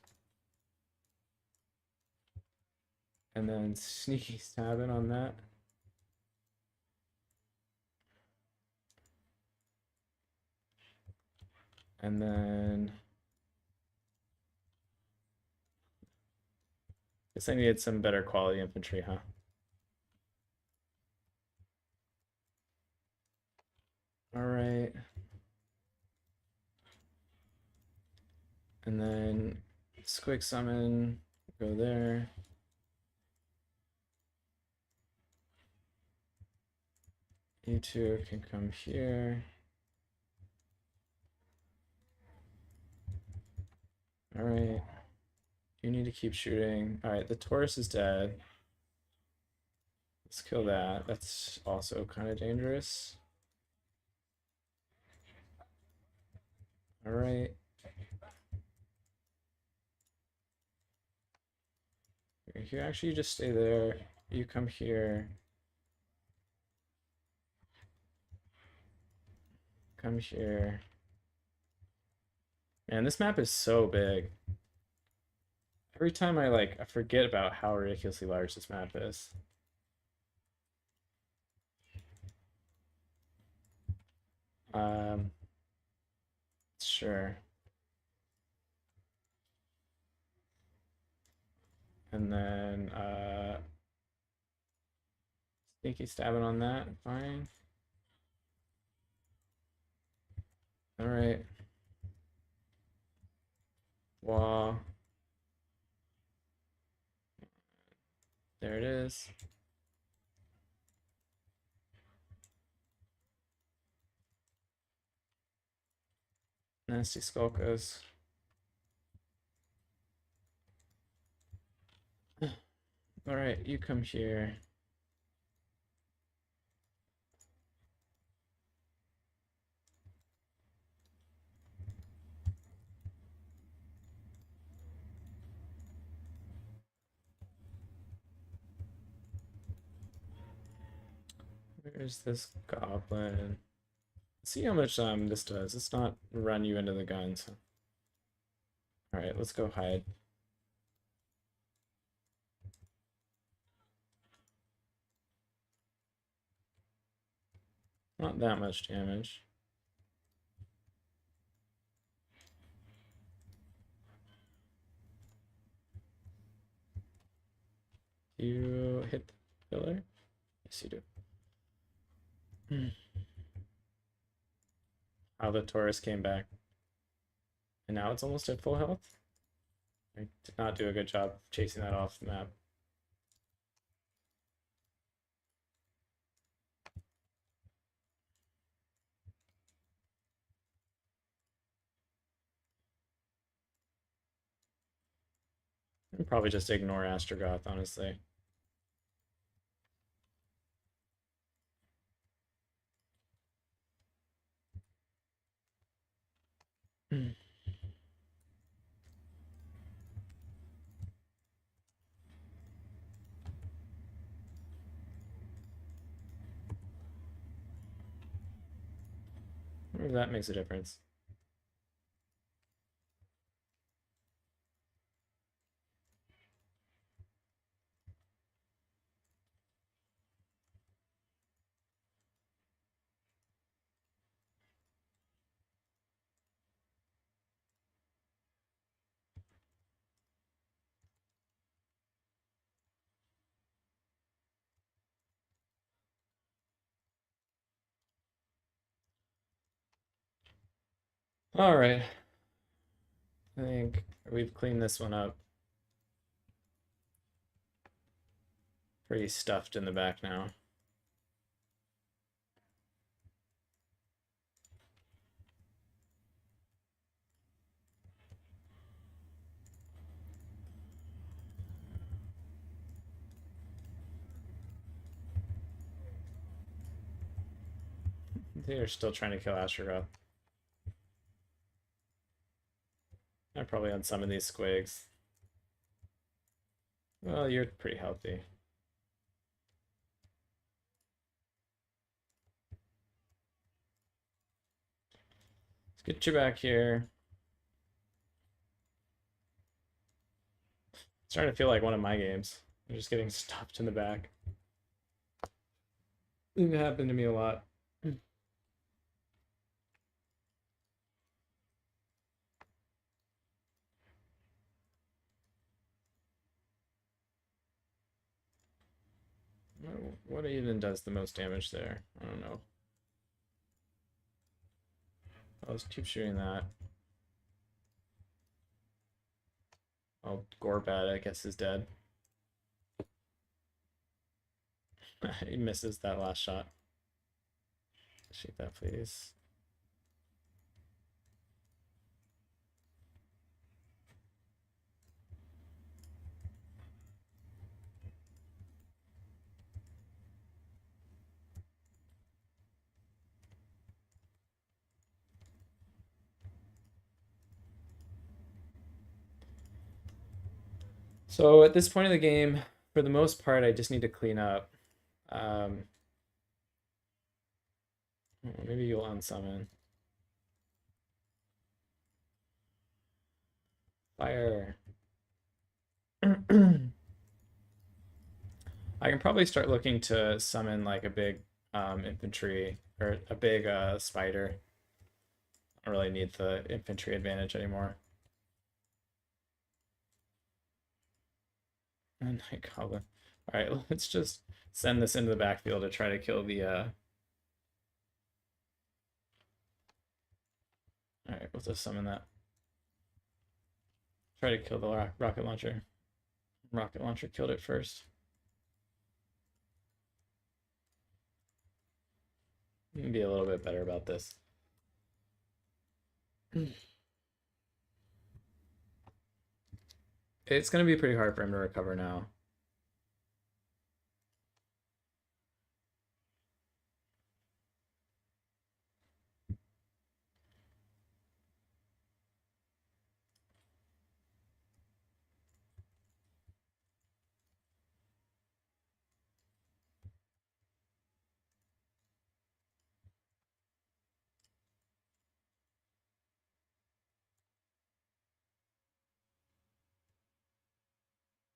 And then sneaky stabbing on that. And then guess I needed some better quality infantry, huh? All right. And then Squig Summon, go there. You two can come here. All right. You need to keep shooting. All right, the Taurus is dead. Let's kill that. That's also kind of dangerous. All right. You actually just stay there. You come here. Come here. Man, this map is so big. Every time I forget about how ridiculously large this map is. Sure. And then sneaky stabbing on that, fine. All right. Wow. There it is. Nasty Skulkas. All right, you come here. Where's this goblin? Let's see how much this does. Let's not run you into the guns. All right, let's go hide. Not that much damage. You hit the pillar? Yes, you do. How the Taurus came back. And now it's almost at full health. I did not do a good job chasing that off the map. I'd probably just ignore Astrogoth, honestly. Maybe that makes a difference. All right. I think we've cleaned this one up. Pretty stuffed in the back now. They're still trying to kill Asheroth. I probably on some of these squigs. Well, you're pretty healthy. Let's get you back here. It's starting to feel like one of my games. I'm just getting stopped in the back. It happened to me a lot. What even does the most damage there? I don't know. I'll just keep shooting that. Oh, Gorbad, I guess, is dead. He misses that last shot. Shoot that, please. So at this point of the game, for the most part, I just need to clean up. Maybe you'll unsummon. Fire. I can probably start looking to summon like a big infantry or a big spider. I don't really need the infantry advantage anymore. And Night Goblin. Alright, let's just send this into the backfield to try to kill the Alright, we'll just summon that. Try to kill the rocket launcher. Rocket launcher killed it first. Be a little bit better about this. It's going to be pretty hard for him to recover now.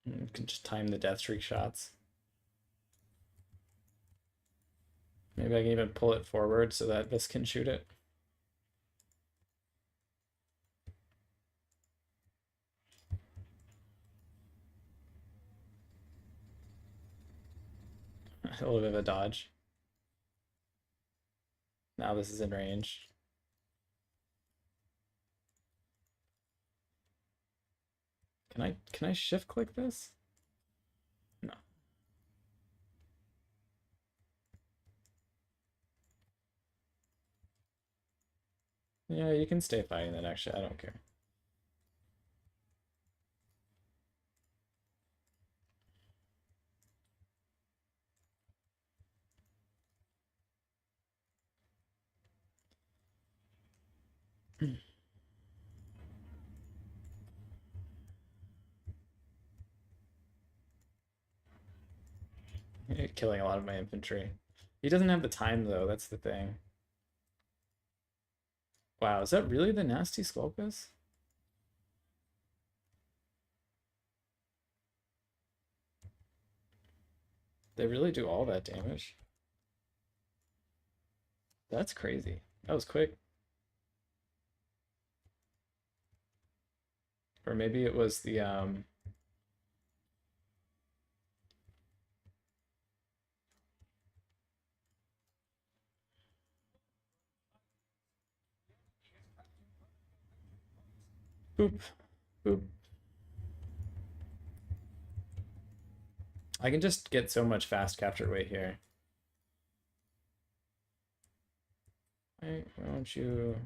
You can just time the death streak shots. Maybe I can even pull it forward so that this can shoot it. A little bit of a dodge. Now this is in range. Can I shift click this? No. Yeah, you can stay fighting that actually. I don't care. Killing a lot of my infantry. He doesn't have the time though, that's the thing. Wow, is that really the nasty Skulkus? They really do all that damage? That's crazy. That was quick. Or maybe it was the Boop. Boop. I can just get so much fast capture weight here. Why don't you...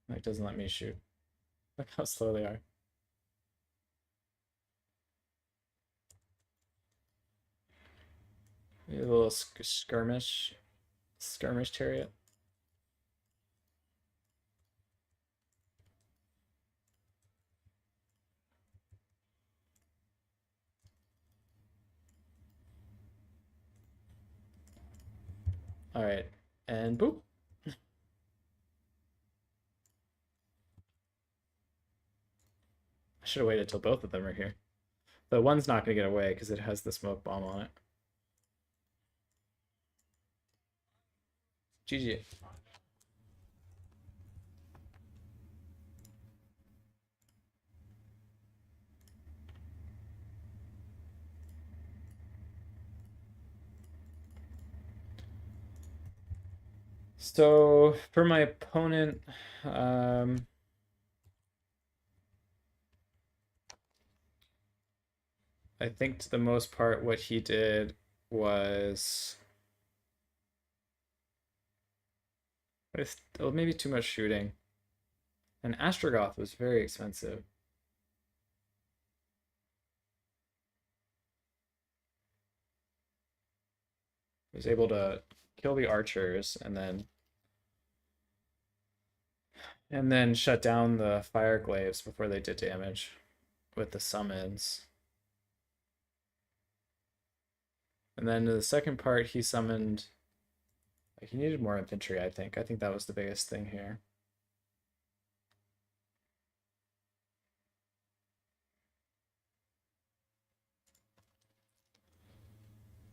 That doesn't let me shoot. Look how slow they are. Maybe a little skirmish chariot. All right, and boop. I should have waited till both of them are here. The one's not going to get away because it has the smoke bomb on it. GG. So for my opponent, I think to the most part what he did was maybe too much shooting. And Astrogoth was very expensive. He was able to kill the archers and then shut down the fire glaives before they did damage with the summons. And then the second part, he summoned... Like, he needed more infantry, I think. I think that was the biggest thing here.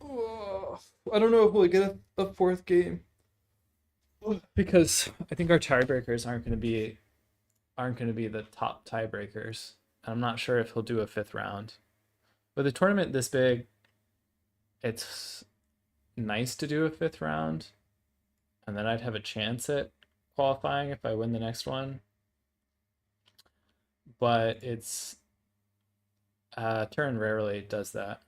Oh, I don't know if we'll get a fourth game. Because I think our tiebreakers aren't going to be the top tiebreakers. I'm not sure if he'll do a fifth round. With a tournament this big, it's nice to do a fifth round, and then I'd have a chance at qualifying if I win the next one. But it's Turin rarely does that.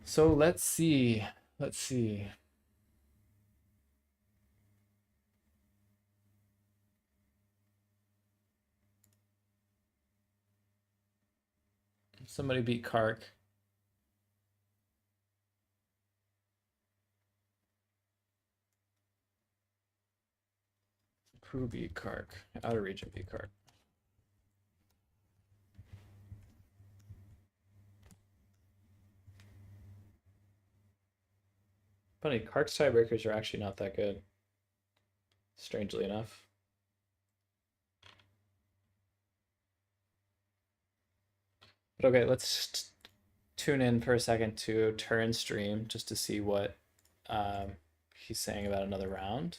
So let's see. Let's see. Somebody beat Kark. Who beat Kark? Outer region beat Kark. Funny, Kark's tiebreakers are actually not that good. Strangely enough. But okay, let's just tune in for a second to Turin's stream just to see what he's saying about another round.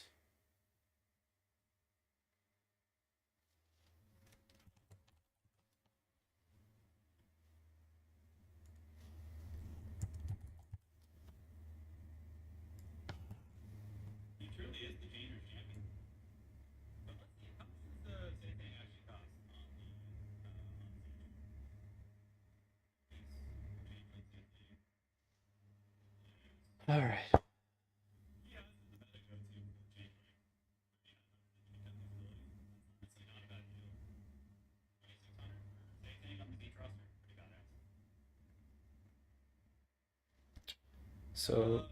All right. So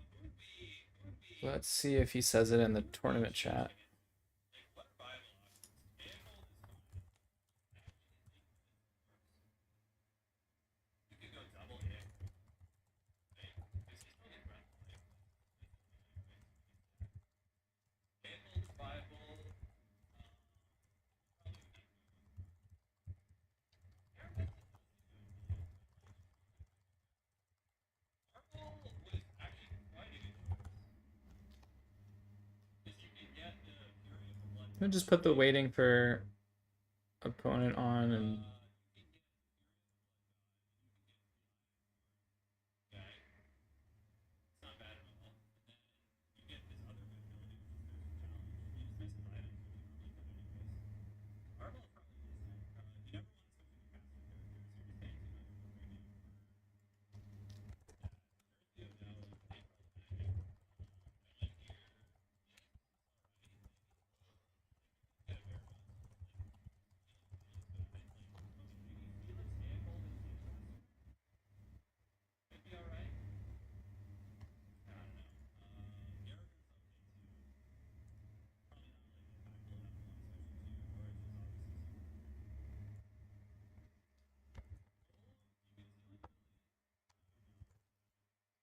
let's see if he says it in the tournament chat. I'll just put the waiting for opponent on and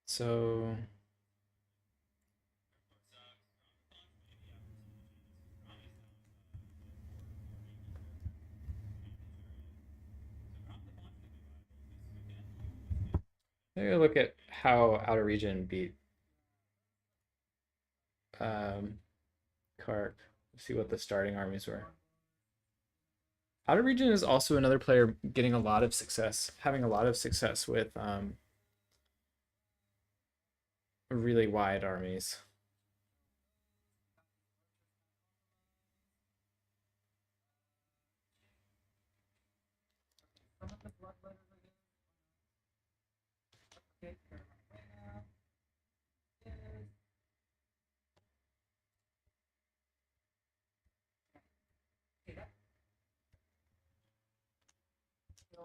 so maybe look at how Outer Region beat Kark. See what the starting armies were. Outer Region is also another player getting a lot of success, having a lot of success with really wide armies.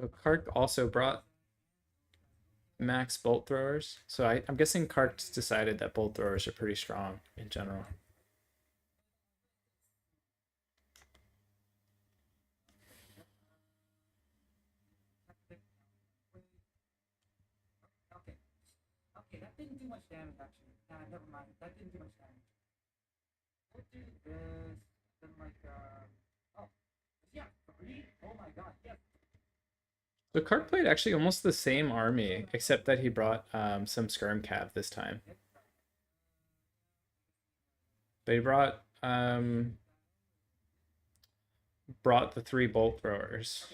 So Kark also brought max bolt throwers. So I'm guessing Kark's decided that bolt throwers are pretty strong in general. Okay, that didn't do much damage actually. Nah, never mind. That didn't do much damage. We'll do this. Then like oh yeah, 3? Oh my god, yes. So Kark played actually almost the same army, except that he brought some skirm cav this time. But he brought the 3 bolt throwers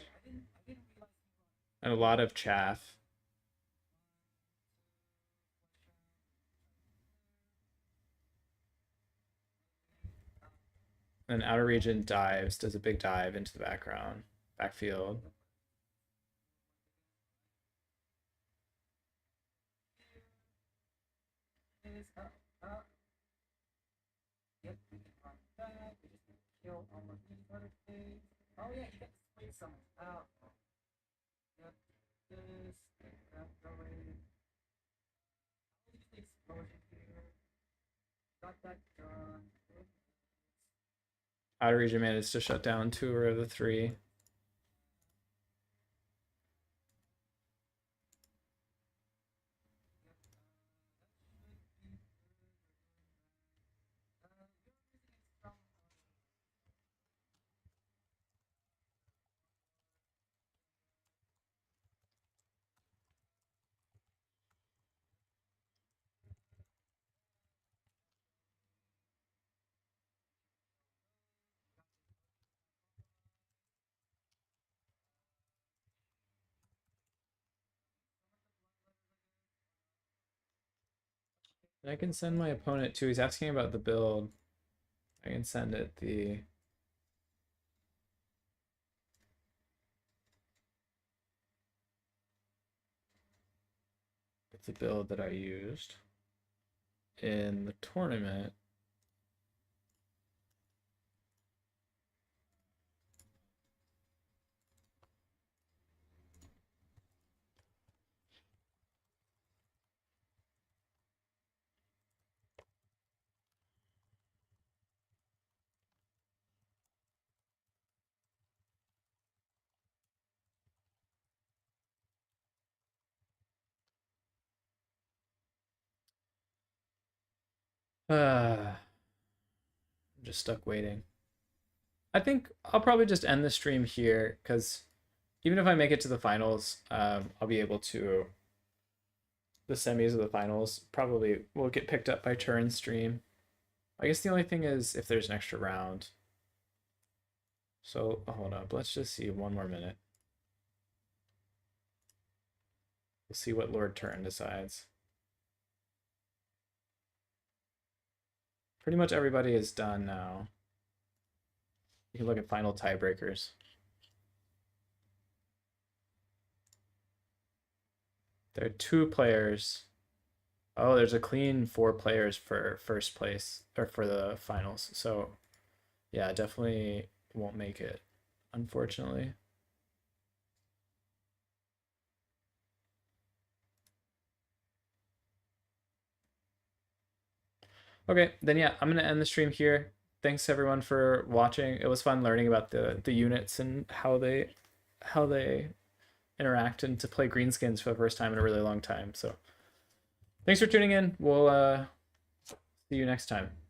and a lot of chaff. And Outer Region dives, does a big dive into the background, backfield. Yep, we can run that. We just need to kill all of these other things. Oh yeah, you got the split summons out. Yep, this, that going. Use the explosion here. Got that done. Outer Region managed to shut down 2 of the 3. And I can send my opponent too. He's asking about the build. I can send it the build that I used in the tournament. I'm just stuck waiting. I think I'll probably just end the stream here because even if I make it to the finals, I'll be able to. The semis of the finals probably will get picked up by turn stream. I guess the only thing is if there's an extra round. So hold up, let's just see one more minute. We'll see what Lord Turn decides. Pretty much everybody is done now. You can look at final tiebreakers. There are 2 players. Oh, there's a clean 4 players for first place or for the finals. So yeah, definitely won't make it, unfortunately. Okay, then yeah, I'm gonna end the stream here. Thanks everyone for watching. It was fun learning about the units and how they interact and to play Greenskins for the first time in a really long time. So thanks for tuning in. We'll see you next time.